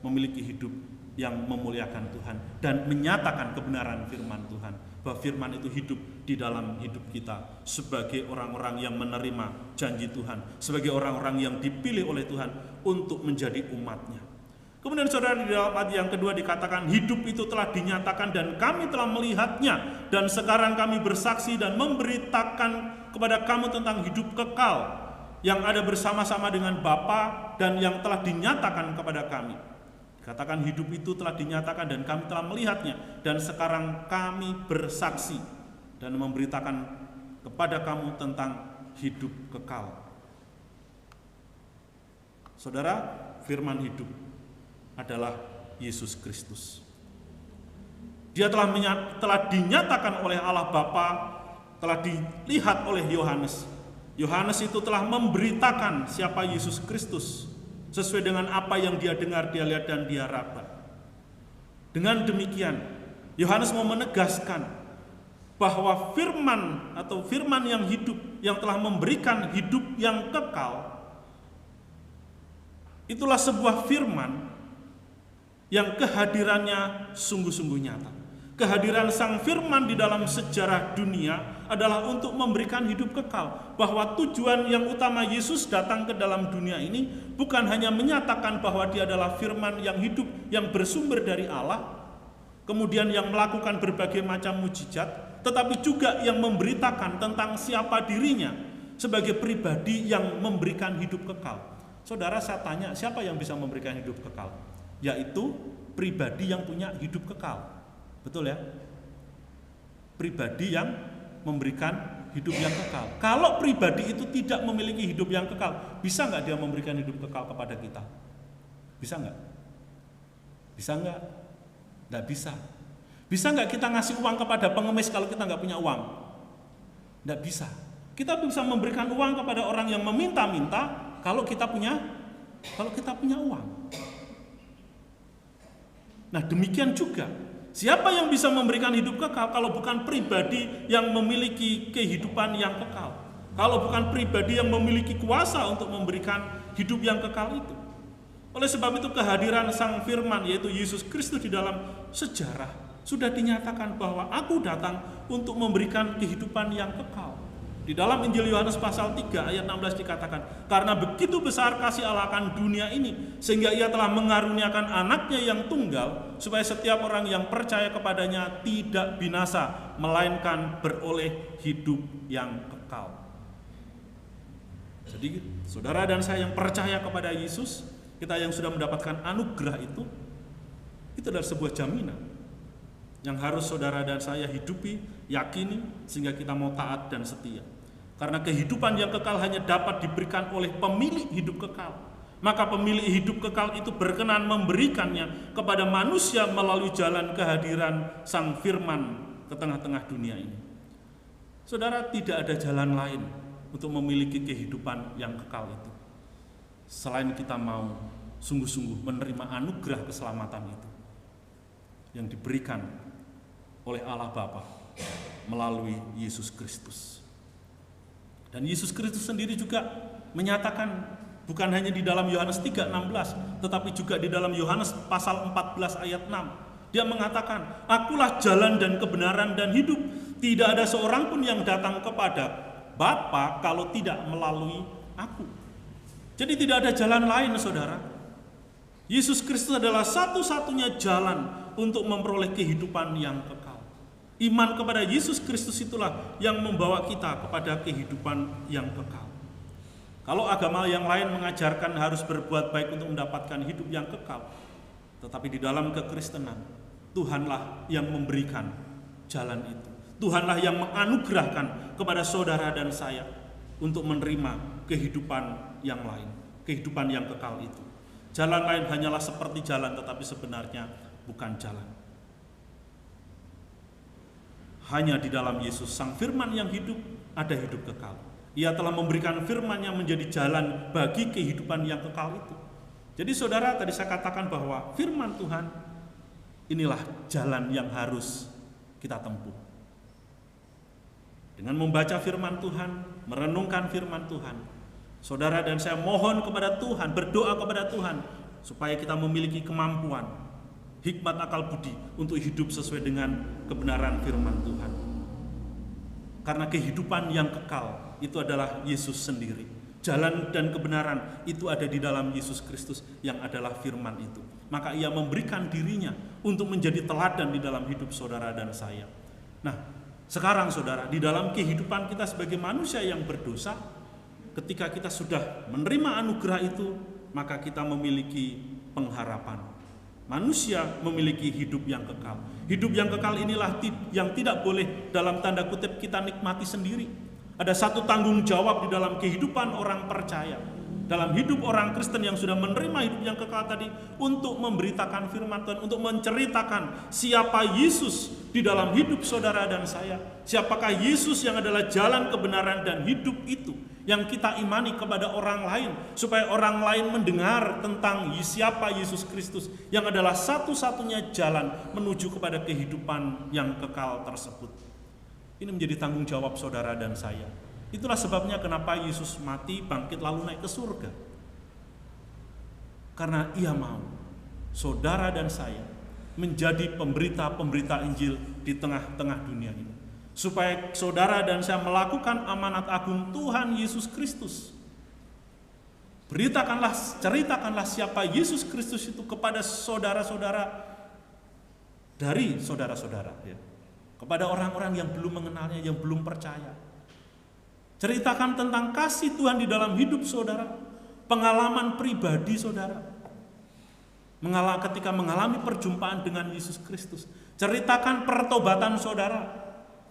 Speaker 2: memiliki hidup yang memuliakan Tuhan dan menyatakan kebenaran firman Tuhan, bahwa firman itu hidup di dalam hidup kita sebagai orang-orang yang menerima janji Tuhan, sebagai orang-orang yang dipilih oleh Tuhan untuk menjadi umatnya. Kemudian saudara, di dalam ayat yang kedua dikatakan hidup itu telah dinyatakan dan kami telah melihatnya, dan sekarang kami bersaksi dan memberitakan kepada kamu tentang hidup kekal yang ada bersama-sama dengan Bapa dan yang telah dinyatakan kepada kami. Katakan hidup itu telah dinyatakan dan kami telah melihatnya, dan sekarang kami bersaksi dan memberitakan kepada kamu tentang hidup kekal. Saudara, firman hidup adalah Yesus Kristus. Dia telah dinyatakan oleh Allah Bapa, telah dilihat oleh Yohanes. Yohanes itu telah memberitakan siapa Yesus Kristus sesuai dengan apa yang dia dengar, dia lihat, dan dia raba. Dengan demikian, Yohanes mau menegaskan bahwa firman atau firman yang hidup, yang telah memberikan hidup yang kekal, itulah sebuah firman yang kehadirannya sungguh-sungguh nyata. Kehadiran sang firman di dalam sejarah dunia adalah untuk memberikan hidup kekal. Bahwa tujuan yang utama Yesus datang ke dalam dunia ini bukan hanya menyatakan bahwa dia adalah firman yang hidup, yang bersumber dari Allah, kemudian yang melakukan berbagai macam mujizat, tetapi juga yang memberitakan tentang siapa dirinya sebagai pribadi yang memberikan hidup kekal. Saudara, saya tanya, siapa yang bisa memberikan hidup kekal? yaitu pribadi yang punya hidup kekal. Betul ya? Pribadi yang memberikan hidup yang kekal. Kalau pribadi itu tidak memiliki hidup yang kekal, bisa nggak dia memberikan hidup kekal kepada kita? Bisa nggak? Bisa nggak? Nggak bisa. Bisa nggak kita ngasih uang kepada pengemis kalau kita nggak punya uang? Nggak bisa. Kita bisa memberikan uang kepada orang yang meminta-minta kalau kita punya uang. Nah, demikian juga, siapa yang bisa memberikan hidup kekal kalau bukan pribadi yang memiliki kehidupan yang kekal? Kalau bukan pribadi yang memiliki kuasa untuk memberikan hidup yang kekal itu. Oleh sebab itu kehadiran Sang Firman, yaitu Yesus Kristus di dalam sejarah, sudah dinyatakan bahwa aku datang untuk memberikan kehidupan yang kekal. Di dalam Injil Yohanes pasal 3 ayat 16 dikatakan, karena begitu besar kasih Allah akan dunia ini, sehingga ia telah mengaruniakan anaknya yang tunggal, supaya setiap orang yang percaya kepadanya tidak binasa, melainkan beroleh hidup yang kekal. Jadi saudara dan saya yang percaya kepada Yesus, kita yang sudah mendapatkan anugerah itu adalah sebuah jaminan yang harus saudara dan saya hidupi, yakini, sehingga kita mau taat dan setia. Karena kehidupan yang kekal hanya dapat diberikan oleh pemilik hidup kekal. Maka pemilik hidup kekal itu berkenan memberikannya kepada manusia melalui jalan kehadiran Sang Firman ke tengah-tengah dunia ini. Saudara, tidak ada jalan lain untuk memiliki kehidupan yang kekal itu, selain kita mau sungguh-sungguh menerima anugerah keselamatan itu yang diberikan oleh Allah Bapa melalui Yesus Kristus. Dan Yesus Kristus sendiri juga menyatakan, bukan hanya di dalam Yohanes 3:16, tetapi juga di dalam Yohanes pasal 14 ayat 6. Dia mengatakan, akulah jalan dan kebenaran dan hidup. Tidak ada seorang pun yang datang kepada Bapa kalau tidak melalui aku. Jadi tidak ada jalan lain, saudara. Yesus Kristus adalah satu-satunya jalan untuk memperoleh kehidupan yang kekal. Iman kepada Yesus Kristus itulah yang membawa kita kepada kehidupan yang kekal. Kalau agama yang lain mengajarkan harus berbuat baik untuk mendapatkan hidup yang kekal, tetapi di dalam kekristenan, Tuhanlah yang memberikan jalan itu. Tuhanlah yang menganugerahkan kepada saudara dan saya untuk menerima kehidupan yang lain, kehidupan yang kekal itu. Jalan lain hanyalah seperti jalan, tetapi sebenarnya bukan jalan. Hanya di dalam Yesus, Sang Firman yang hidup, ada hidup kekal. Ia telah memberikan firman-Nya menjadi jalan bagi kehidupan yang kekal itu. Jadi saudara, tadi saya katakan bahwa firman Tuhan, inilah jalan yang harus kita tempuh. Dengan membaca firman Tuhan, merenungkan firman Tuhan, saudara dan saya mohon kepada Tuhan, berdoa kepada Tuhan, supaya kita memiliki kemampuan, hikmat akal budi untuk hidup sesuai dengan kebenaran firman Tuhan. Karena kehidupan yang kekal itu adalah Yesus sendiri. Jalan dan kebenaran itu ada di dalam Yesus Kristus yang adalah firman itu. Maka ia memberikan dirinya untuk menjadi teladan di dalam hidup saudara dan saya. Nah, sekarang saudara, di dalam kehidupan kita sebagai manusia yang berdosa, ketika kita sudah menerima anugerah itu, maka kita memiliki pengharapan. Manusia memiliki hidup yang kekal. Hidup yang kekal inilah yang tidak boleh dalam tanda kutip kita nikmati sendiri. Ada satu tanggung jawab di dalam kehidupan orang percaya, dalam hidup orang Kristen yang sudah menerima hidup yang kekal tadi, untuk memberitakan firman Tuhan, untuk menceritakan siapa Yesus di dalam hidup saudara dan saya. Siapakah Yesus yang adalah jalan kebenaran dan hidup itu yang kita imani kepada orang lain, supaya orang lain mendengar tentang siapa Yesus Kristus yang adalah satu-satunya jalan menuju kepada kehidupan yang kekal tersebut. Ini menjadi tanggung jawab saudara dan saya. Itulah sebabnya kenapa Yesus mati, bangkit, lalu naik ke surga. Karena ia mau saudara dan saya menjadi pemberita-pemberita Injil di tengah-tengah dunia ini, supaya saudara dan saya melakukan amanat agung Tuhan Yesus Kristus. Ceritakanlah siapa Yesus Kristus itu kepada saudara-saudara dari saudara-saudara, ya. Kepada orang-orang yang belum mengenalnya, yang belum percaya. Ceritakan tentang kasih Tuhan di dalam hidup saudara, pengalaman pribadi saudara. ketika mengalami perjumpaan dengan Yesus Kristus. Ceritakan pertobatan saudara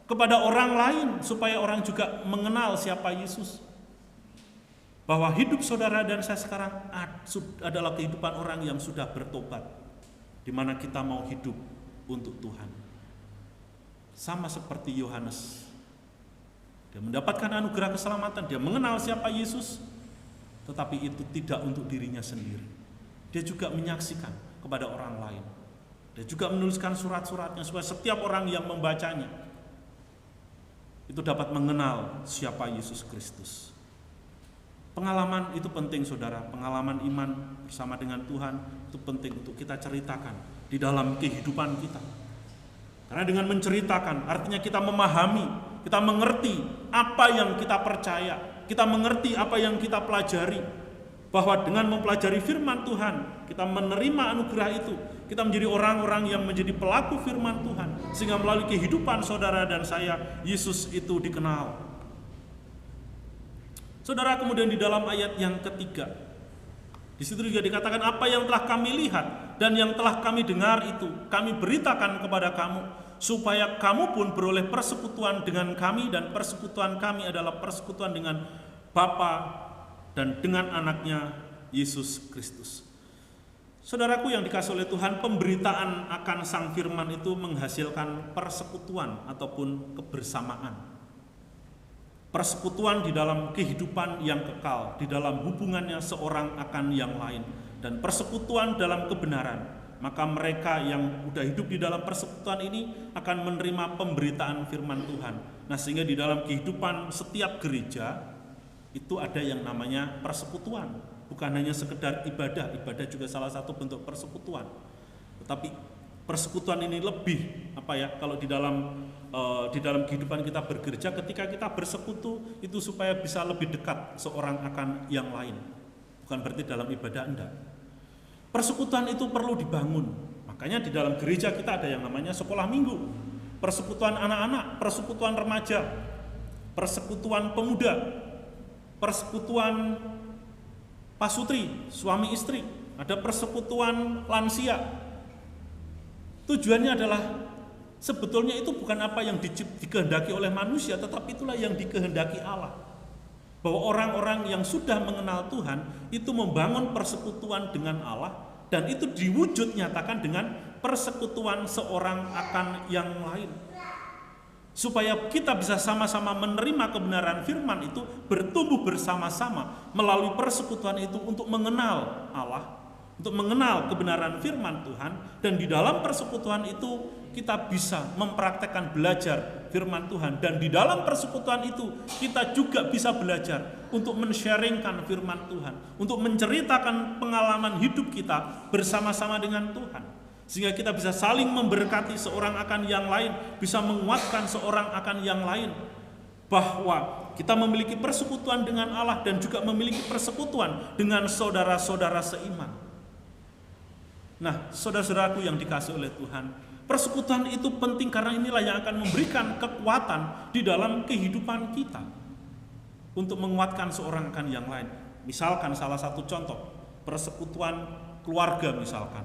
Speaker 2: kepada orang lain supaya orang juga mengenal siapa Yesus. Bahwa hidup saudara dan saya sekarang adalah kehidupan orang yang sudah bertobat, di mana kita mau hidup untuk Tuhan. Sama seperti Yohanes, dia mendapatkan anugerah keselamatan, dia mengenal siapa Yesus, tetapi itu tidak untuk dirinya sendiri. Dia juga menyaksikan kepada orang lain. Dia juga menuliskan surat-suratnya supaya setiap orang yang membacanya itu dapat mengenal siapa Yesus Kristus. Pengalaman itu penting saudara, pengalaman iman bersama dengan Tuhan itu penting untuk kita ceritakan di dalam kehidupan kita. Karena dengan menceritakan artinya kita memahami, kita mengerti apa yang kita percaya, kita mengerti apa yang kita pelajari. Bahwa dengan mempelajari firman Tuhan, kita menerima anugerah itu, kita menjadi orang-orang yang menjadi pelaku firman Tuhan, sehingga melalui kehidupan saudara dan saya, Yesus itu dikenal. Saudara, kemudian di dalam ayat yang ketiga, di situ juga dikatakan apa yang telah kami lihat dan yang telah kami dengar itu kami beritakan kepada kamu, supaya kamu pun beroleh persekutuan dengan kami, dan persekutuan kami adalah persekutuan dengan Bapa dan dengan anaknya Yesus Kristus. Saudaraku yang dikasihi oleh Tuhan, pemberitaan akan Sang Firman itu menghasilkan persekutuan ataupun kebersamaan. Persekutuan di dalam kehidupan yang kekal, di dalam hubungannya seorang akan yang lain, dan persekutuan dalam kebenaran. Maka mereka yang sudah hidup di dalam persekutuan ini akan menerima pemberitaan firman Tuhan. Nah, sehingga di dalam kehidupan setiap gereja itu ada yang namanya persekutuan. Bukan hanya sekedar ibadah, ibadah juga salah satu bentuk persekutuan. Tetapi persekutuan ini lebih kalau di dalam kehidupan kita bergereja, ketika kita bersekutu itu supaya bisa lebih dekat seorang akan yang lain. Bukan berarti dalam ibadah enggak. Persekutuan itu perlu dibangun. Makanya di dalam gereja kita ada yang namanya sekolah minggu, persekutuan anak-anak, persekutuan remaja, persekutuan pemuda, persekutuan pasutri, suami istri, ada persekutuan lansia. Tujuannya adalah sebetulnya itu bukan apa yang dikehendaki oleh manusia, tetapi itulah yang dikehendaki Allah. Bahwa orang-orang yang sudah mengenal Tuhan itu membangun persekutuan dengan Allah, dan itu diwujud nyatakan dengan persekutuan seorang akan yang lain. Supaya kita bisa sama-sama menerima kebenaran firman itu, bertumbuh bersama-sama melalui persekutuan itu untuk mengenal Allah, untuk mengenal kebenaran firman Tuhan, dan di dalam persekutuan itu kita bisa mempraktekkan belajar firman Tuhan, dan di dalam persekutuan itu kita juga bisa belajar untuk men-sharingkan firman Tuhan, untuk menceritakan pengalaman hidup kita bersama-sama dengan Tuhan, sehingga kita bisa saling memberkati seorang akan yang lain, bisa menguatkan seorang akan yang lain, bahwa kita memiliki persekutuan dengan Allah dan juga memiliki persekutuan dengan saudara-saudara seiman. Nah, saudara-saudaraku yang dikasihi oleh Tuhan, persekutuan itu penting karena inilah yang akan memberikan kekuatan di dalam kehidupan kita untuk menguatkan seorang akan yang lain. Misalkan salah satu contoh, persekutuan keluarga misalkan.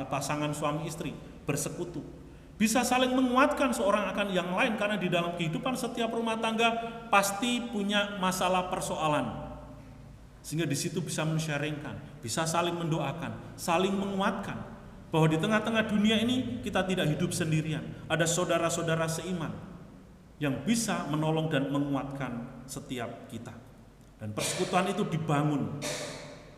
Speaker 2: Pasangan suami istri bersekutu. Bisa saling menguatkan seorang akan yang lain karena di dalam kehidupan setiap rumah tangga pasti punya masalah persoalan. Sehingga di situ bisa men-sharingkan, bisa saling mendoakan, saling menguatkan bahwa di tengah-tengah dunia ini kita tidak hidup sendirian. Ada saudara-saudara seiman yang bisa menolong dan menguatkan setiap kita. Dan persekutuan itu dibangun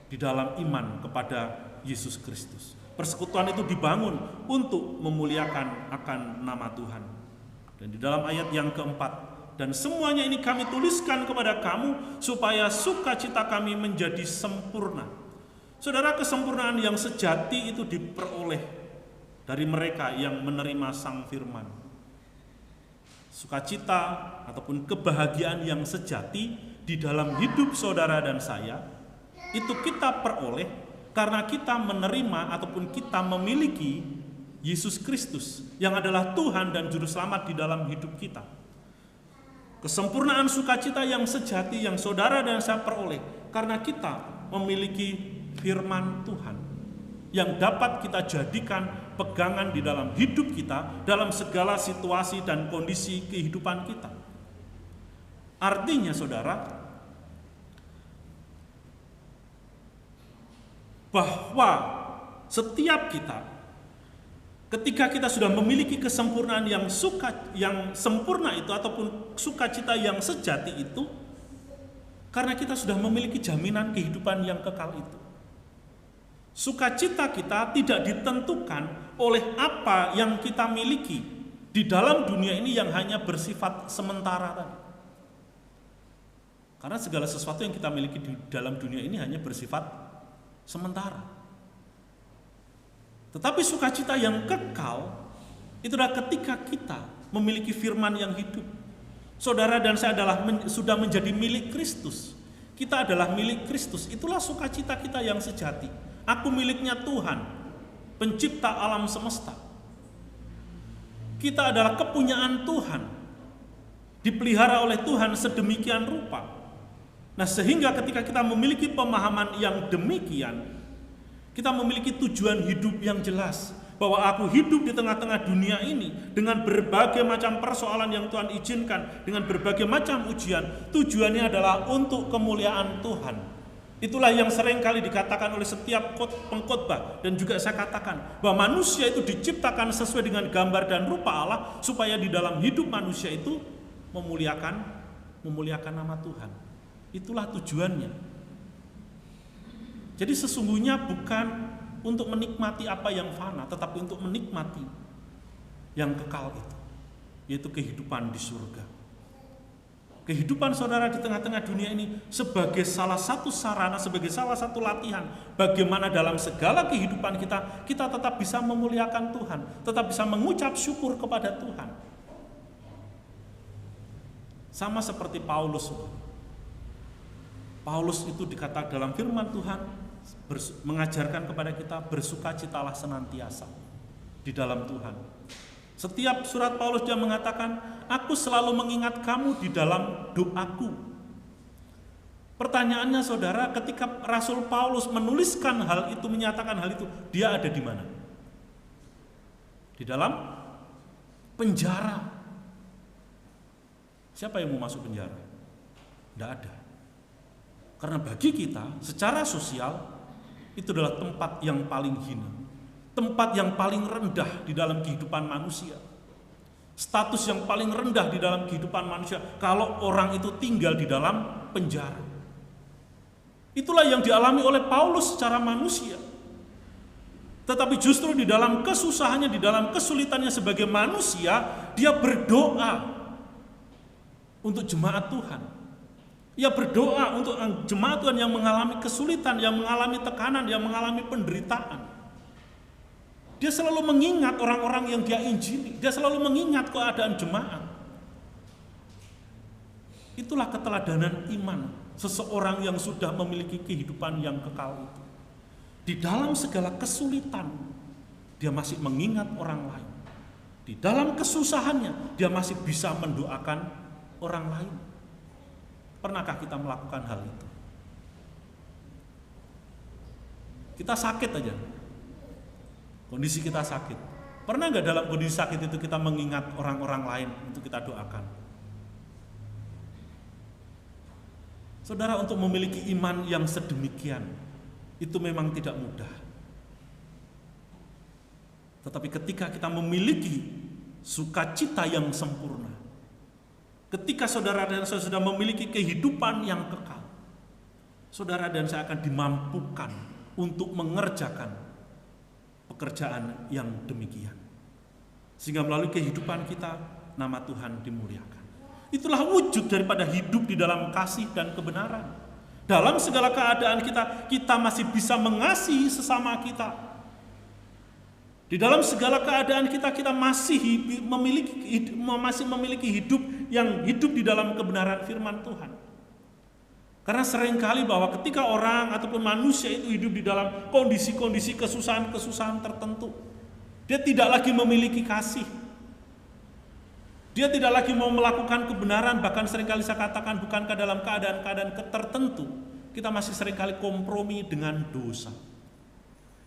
Speaker 2: di dalam iman kepada Yesus Kristus. Persekutuan itu dibangun untuk memuliakan akan nama Tuhan. Dan di dalam ayat yang keempat, dan semuanya ini kami tuliskan kepada kamu supaya sukacita kami menjadi sempurna. Saudara, kesempurnaan yang sejati itu diperoleh dari mereka yang menerima Sang Firman. Sukacita ataupun kebahagiaan yang sejati di dalam hidup saudara dan saya itu kita peroleh karena kita menerima ataupun kita memiliki Yesus Kristus yang adalah Tuhan dan Juru Selamat di dalam hidup kita. Kesempurnaan sukacita yang sejati yang saudara dan saya peroleh karena kita memiliki firman Tuhan. yang dapat kita jadikan pegangan di dalam hidup kita, dalam segala situasi dan kondisi kehidupan kita. Artinya saudara, bahwa setiap kita, ketika kita sudah memiliki kesempurnaan yang sempurna itu, ataupun sukacita yang sejati itu, karena kita sudah memiliki jaminan kehidupan yang kekal itu. Sukacita kita tidak ditentukan oleh apa yang kita miliki di dalam dunia ini yang hanya bersifat sementara tadi. Karena segala sesuatu yang kita miliki di dalam dunia ini hanya bersifat sementara. Tetapi sukacita yang kekal itu adalah ketika kita memiliki firman yang hidup. Saudara dan saya sudah menjadi milik Kristus. Kita adalah milik Kristus. Itulah sukacita kita yang sejati. Aku miliknya Tuhan, pencipta alam semesta. Kita adalah kepunyaan Tuhan, dipelihara oleh Tuhan sedemikian rupa. Nah, sehingga ketika kita memiliki pemahaman yang demikian, kita memiliki tujuan hidup yang jelas, bahwa aku hidup di tengah-tengah dunia ini dengan berbagai macam persoalan yang Tuhan izinkan, dengan berbagai macam ujian. Tujuannya adalah untuk kemuliaan Tuhan. Itulah yang sering kali dikatakan oleh setiap pengkhotbah, dan juga saya katakan bahwa manusia itu diciptakan sesuai dengan gambar dan rupa Allah, supaya di dalam hidup manusia itu memuliakan nama Tuhan. Itulah tujuannya. Jadi sesungguhnya bukan untuk menikmati apa yang fana, tetapi untuk menikmati yang kekal itu, yaitu kehidupan di surga. Kehidupan saudara di tengah-tengah dunia ini sebagai salah satu sarana, sebagai salah satu latihan bagaimana dalam segala kehidupan kita tetap bisa memuliakan Tuhan, tetap bisa mengucap syukur kepada Tuhan. Sama seperti Paulus. Paulus itu dikatakan dalam firman Tuhan mengajarkan kepada kita bersukacitalah senantiasa di dalam Tuhan. Setiap surat Paulus dia mengatakan, aku selalu mengingat kamu di dalam doaku. Pertanyaannya saudara, ketika Rasul Paulus menuliskan hal itu, menyatakan hal itu, dia ada di mana? Di dalam penjara. Siapa yang mau masuk penjara? Tidak ada. Karena bagi kita, secara sosial, itu adalah tempat yang paling hina, tempat yang paling rendah di dalam kehidupan manusia, status yang paling rendah di dalam kehidupan manusia kalau orang itu tinggal di dalam penjara. Itulah yang dialami oleh Paulus secara manusia. Tetapi justru di dalam kesusahannya, di dalam kesulitannya sebagai manusia, dia berdoa untuk jemaat Tuhan. Ia berdoa untuk jemaat Tuhan yang mengalami kesulitan, yang mengalami tekanan, yang mengalami penderitaan. Dia selalu mengingat orang-orang yang dia injili. Dia selalu mengingat keadaan jemaat. Itulah keteladanan iman seseorang yang sudah memiliki kehidupan yang kekal itu. Di dalam segala kesulitan, dia masih mengingat orang lain. Di dalam kesusahannya, dia masih bisa mendoakan orang lain. Pernahkah kita melakukan hal itu? Kita sakit aja, kondisi kita sakit. Pernah nggak dalam kondisi sakit itu kita mengingat orang-orang lain untuk kita doakan? Saudara, untuk memiliki iman yang sedemikian, itu memang tidak mudah. Tetapi ketika kita memiliki sukacita yang sempurna, ketika saudara dan saya sudah memiliki kehidupan yang kekal, saudara dan saya akan dimampukan untuk mengerjakan pekerjaan yang demikian. Sehingga melalui kehidupan kita, nama Tuhan dimuliakan. Itulah wujud daripada hidup di dalam kasih dan kebenaran. Dalam segala keadaan kita masih bisa mengasihi sesama kita. Di dalam segala keadaan kita masih memiliki hidup yang hidup di dalam kebenaran firman Tuhan. Karena seringkali bahwa ketika orang ataupun manusia itu hidup di dalam kondisi-kondisi kesusahan-kesusahan tertentu, dia tidak lagi memiliki kasih. Dia tidak lagi mau melakukan kebenaran, bahkan seringkali saya katakan bukankah dalam keadaan-keadaan tertentu kita masih seringkali kompromi dengan dosa.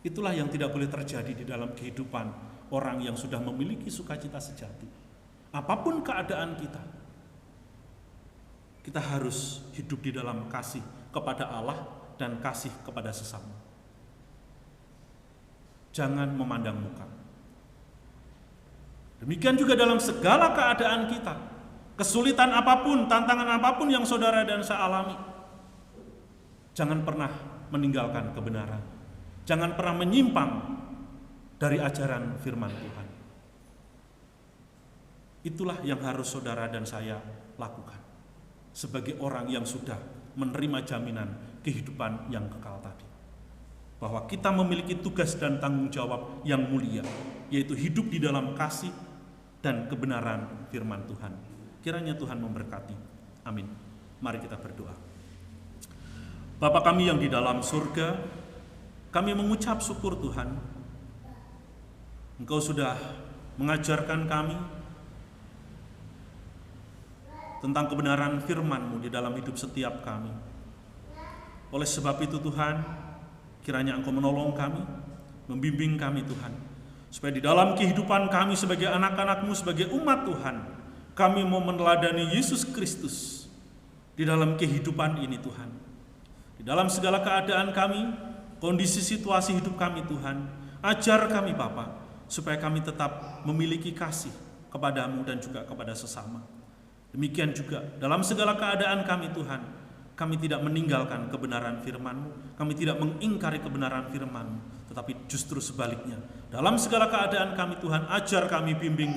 Speaker 2: Itulah yang tidak boleh terjadi di dalam kehidupan orang yang sudah memiliki sukacita sejati. Apapun keadaan kita harus hidup di dalam kasih kepada Allah dan kasih kepada sesama. Jangan memandang muka. Demikian juga dalam segala keadaan kita, kesulitan apapun, tantangan apapun yang saudara dan saya alami, jangan pernah meninggalkan kebenaran. Jangan pernah menyimpang dari ajaran firman Tuhan. Itulah yang harus saudara dan saya lakukan sebagai orang yang sudah menerima jaminan kehidupan yang kekal tadi. Bahwa kita memiliki tugas dan tanggung jawab yang mulia, yaitu hidup di dalam kasih dan kebenaran firman Tuhan. Kiranya Tuhan memberkati. Amin. Mari kita berdoa. Bapa kami yang di dalam surga, kami mengucap syukur Tuhan, Engkau sudah mengajarkan kami tentang kebenaran firman-Mu di dalam hidup setiap kami. Oleh sebab itu Tuhan, kiranya Engkau menolong kami, membimbing kami Tuhan, supaya di dalam kehidupan kami sebagai anak-anak-Mu, sebagai umat Tuhan, kami mau meneladani Yesus Kristus di dalam kehidupan ini Tuhan. Di dalam segala keadaan kami, kondisi situasi hidup kami Tuhan, ajar kami Bapa, supaya kami tetap memiliki kasih kepadamu dan juga kepada sesama. Demikian juga dalam segala keadaan kami Tuhan, kami tidak meninggalkan kebenaran firman-Mu, kami tidak mengingkari kebenaran firman-Mu, tetapi justru sebaliknya. Dalam segala keadaan kami Tuhan, ajar kami, bimbing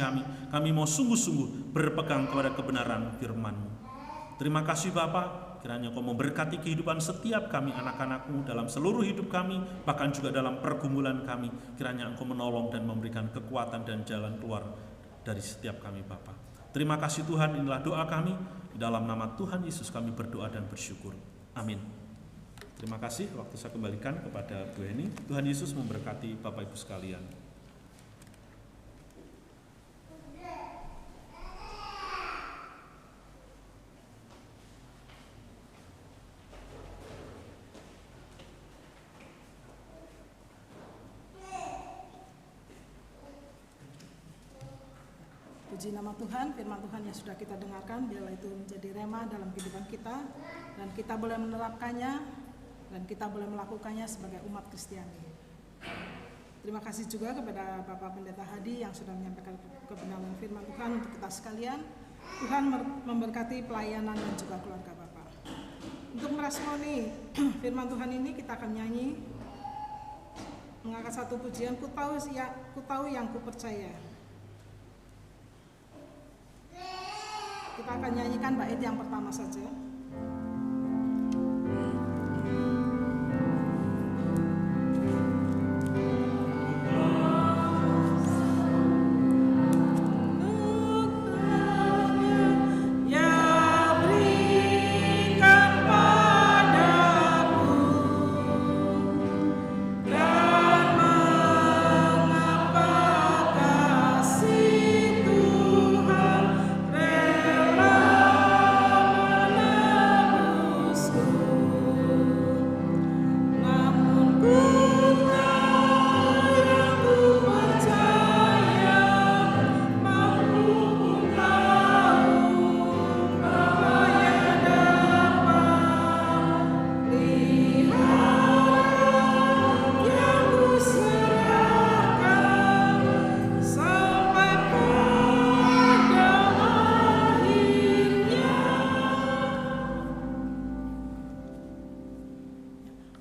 Speaker 2: kami mau sungguh-sungguh berpegang kepada kebenaran firman-Mu. Terima kasih Bapa. Kiranya Kau memberkati kehidupan setiap kami anak-anak-Mu dalam seluruh hidup kami, bahkan juga dalam pergumulan kami. Kiranya Engkau menolong dan memberikan kekuatan dan jalan keluar dari setiap kami Bapa. Terima kasih Tuhan, inilah doa kami. Di dalam nama Tuhan Yesus kami berdoa dan bersyukur. Amin. Terima kasih, waktu saya kembalikan kepada Bu Eni. Tuhan Yesus memberkati Bapak Ibu sekalian.
Speaker 1: Puji nama Tuhan, firman Tuhan yang sudah kita dengarkan, biarlah itu menjadi rema dalam kehidupan kita, dan kita boleh menerapkannya, dan kita boleh melakukannya sebagai umat Kristiani. Terima kasih juga kepada Bapak Pendeta Hadi yang sudah menyampaikan kebenaran firman Tuhan untuk kita sekalian. Tuhan memberkati pelayanan dan juga keluarga Bapak. Untuk meresponi firman Tuhan ini, kita akan nyanyi, mengangkat satu pujian, ku tahu yang ku percaya. Kita akan nyanyikan bait yang pertama saja.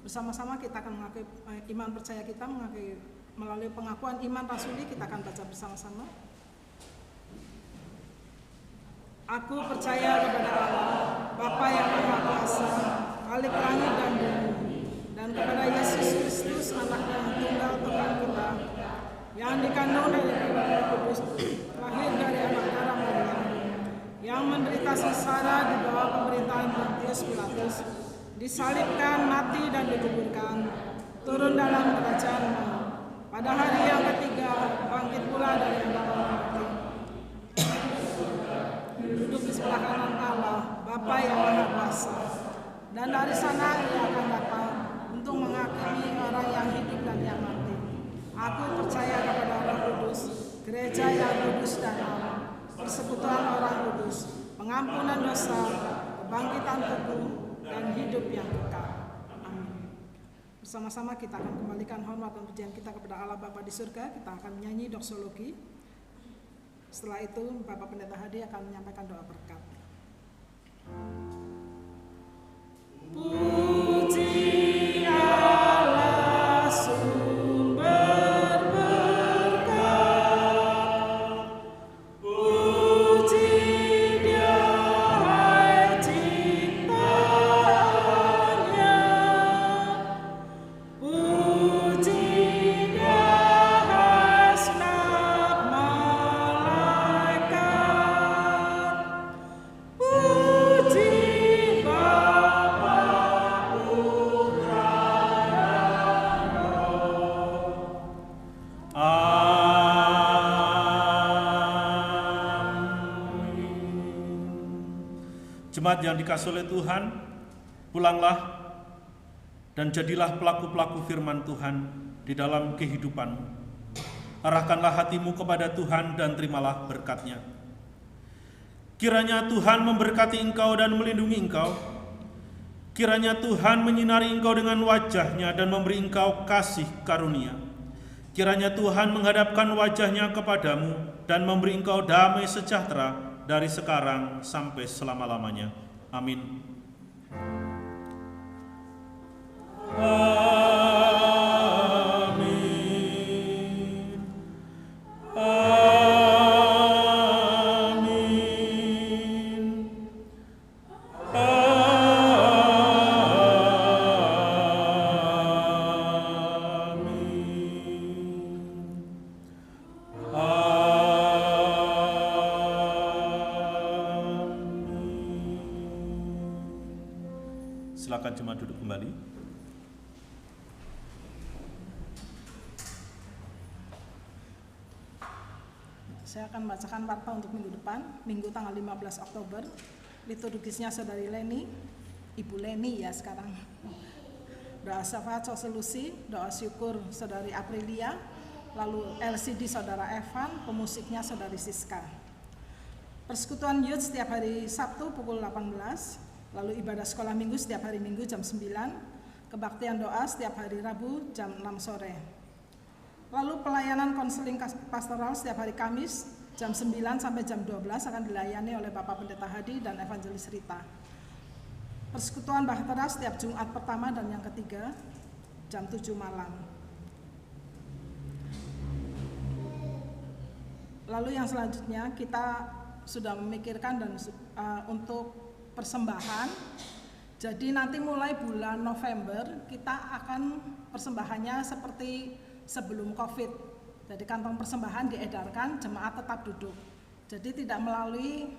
Speaker 1: Bersama-sama kita akan mengakui iman percaya kita melalui pengakuan iman rasuli. Kita akan baca bersama-sama. Aku percaya kepada Allah, Bapa yang Maha Kuasa, Khalik langit dan bumi, dan kepada Yesus Kristus, Anak yang tunggal Tuhan kita, yang dikandung dari Roh Kudus, lahir dari anak darah Maria, yang menderita sengsara di bawah pemerintahan Pontius Pilatus, disalibkan, mati dan dikuburkan, turun dalam kerajaan maut, pada hari yang ketiga bangkit pula dari antara orang mati, duduk di sebelah kanan Allah, Bapa yang Maha Kuasa, dan dari sana Ia akan datang untuk menghakimi orang yang hidup dan yang mati. Aku percaya kepada Roh Kudus, gereja yang kudus dan am, persekutuan orang kudus, pengampunan dosa, kebangkitan tubuh, dan hidup yang kekal. Amin. Bersama-sama kita akan kembalikan hormat dan pujian kita kepada Allah Bapa di surga. Kita akan menyanyi doksologi. Setelah itu Bapak Pendeta Hadi akan menyampaikan doa berkat. Puji Allah sumber berkat, puji Dia hai ciptaannya, puji Dia hai segenap malaikat, puji Bapa Putra dan Roh.
Speaker 2: Jemaat yang dikasihi oleh Tuhan, pulanglah dan jadilah pelaku-pelaku firman Tuhan di dalam kehidupanmu. Arahkanlah hatimu kepada Tuhan dan terimalah berkat-Nya. Kiranya Tuhan memberkati engkau dan melindungi engkau. Kiranya Tuhan menyinari engkau dengan wajah-Nya dan memberi engkau kasih karunia. Kiranya Tuhan menghadapkan wajah-Nya kepadamu dan memberi engkau damai sejahtera dari sekarang sampai selama-lamanya. Amin. Amin. Amin. Silakan jemaat duduk kembali.
Speaker 1: Saya akan membacakan warta untuk minggu depan, Minggu tanggal 15 Oktober. Liturgisnya Saudari Leni, Ibu Leni ya sekarang. Doa syafaat solusi, doa syukur Saudari Aprilia, lalu LCD Saudara Evan, pemusiknya Saudari Siska. Persekutuan Youth setiap hari Sabtu pukul 18, lalu ibadah sekolah minggu setiap hari Minggu jam 9, kebaktian doa setiap hari Rabu jam 6 sore. Lalu pelayanan konseling pastoral setiap hari Kamis jam 9 sampai jam 12 akan dilayani oleh Bapak Pendeta Hadi dan Evangelis Rita. Persekutuan Bahtera setiap Jumat pertama dan yang ketiga jam 7 malam. Lalu yang selanjutnya kita sudah memikirkan dan untuk persembahan. Jadi nanti mulai bulan November kita akan persembahannya seperti sebelum COVID. Jadi kantong persembahan diedarkan, jemaat tetap duduk. Jadi tidak melalui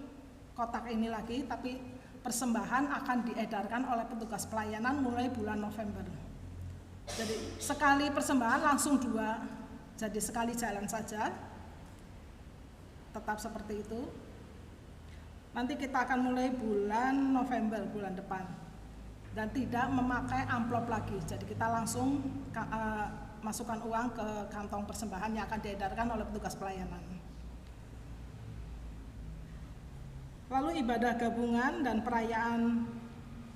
Speaker 1: kotak ini lagi, tapi persembahan akan diedarkan oleh petugas pelayanan mulai bulan November. Jadi sekali persembahan langsung 2, jadi sekali jalan saja. Tetap seperti itu. Nanti kita akan mulai bulan November, bulan depan. Dan tidak memakai amplop lagi. Jadi kita langsung masukkan uang ke kantong persembahan yang akan diedarkan oleh petugas pelayanan. Lalu ibadah gabungan dan perayaan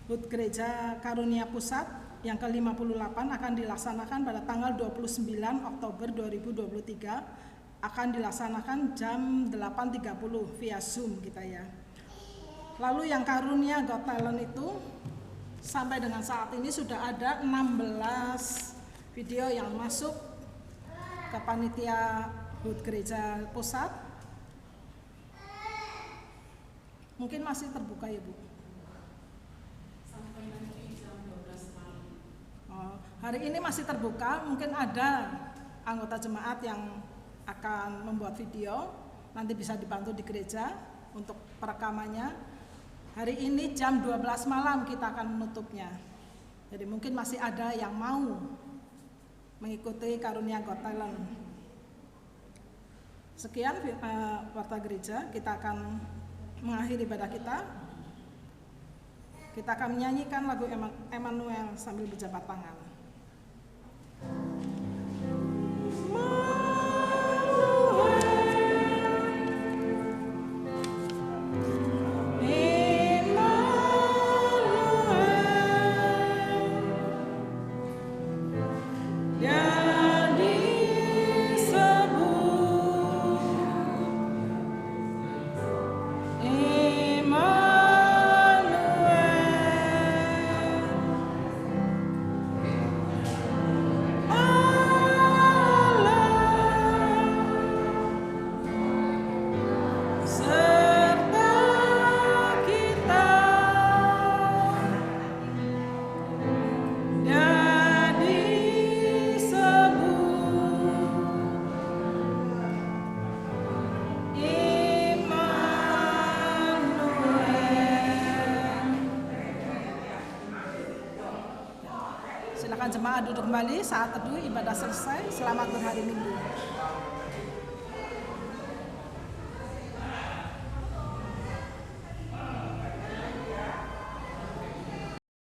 Speaker 1: HUT Gereja Karunia Pusat yang ke-58 akan dilaksanakan pada tanggal 29 Oktober 2023, akan dilaksanakan jam 8.30 via Zoom kita ya. Lalu yang Karunia Got Talent itu sampai dengan saat ini sudah ada 16 video yang masuk ke panitia HUT Gereja Pusat. Mungkin masih terbuka ya Bu?
Speaker 3: Sampai nanti jam 12 malam.
Speaker 1: Oh, hari ini masih terbuka, mungkin ada anggota jemaat yang akan membuat video, nanti bisa dibantu di gereja untuk perekamannya. Hari ini jam 12 malam kita akan menutupnya. Jadi mungkin masih ada yang mau mengikuti Karunia Got Talent. Sekian warta gereja, kita akan mengakhiri ibadah kita. Kita akan menyanyikan lagu Emmanuel sambil berjabat tangan. Silakan jemaah duduk kembali, saat teduh ibadah selesai. Selamat berhari Minggu.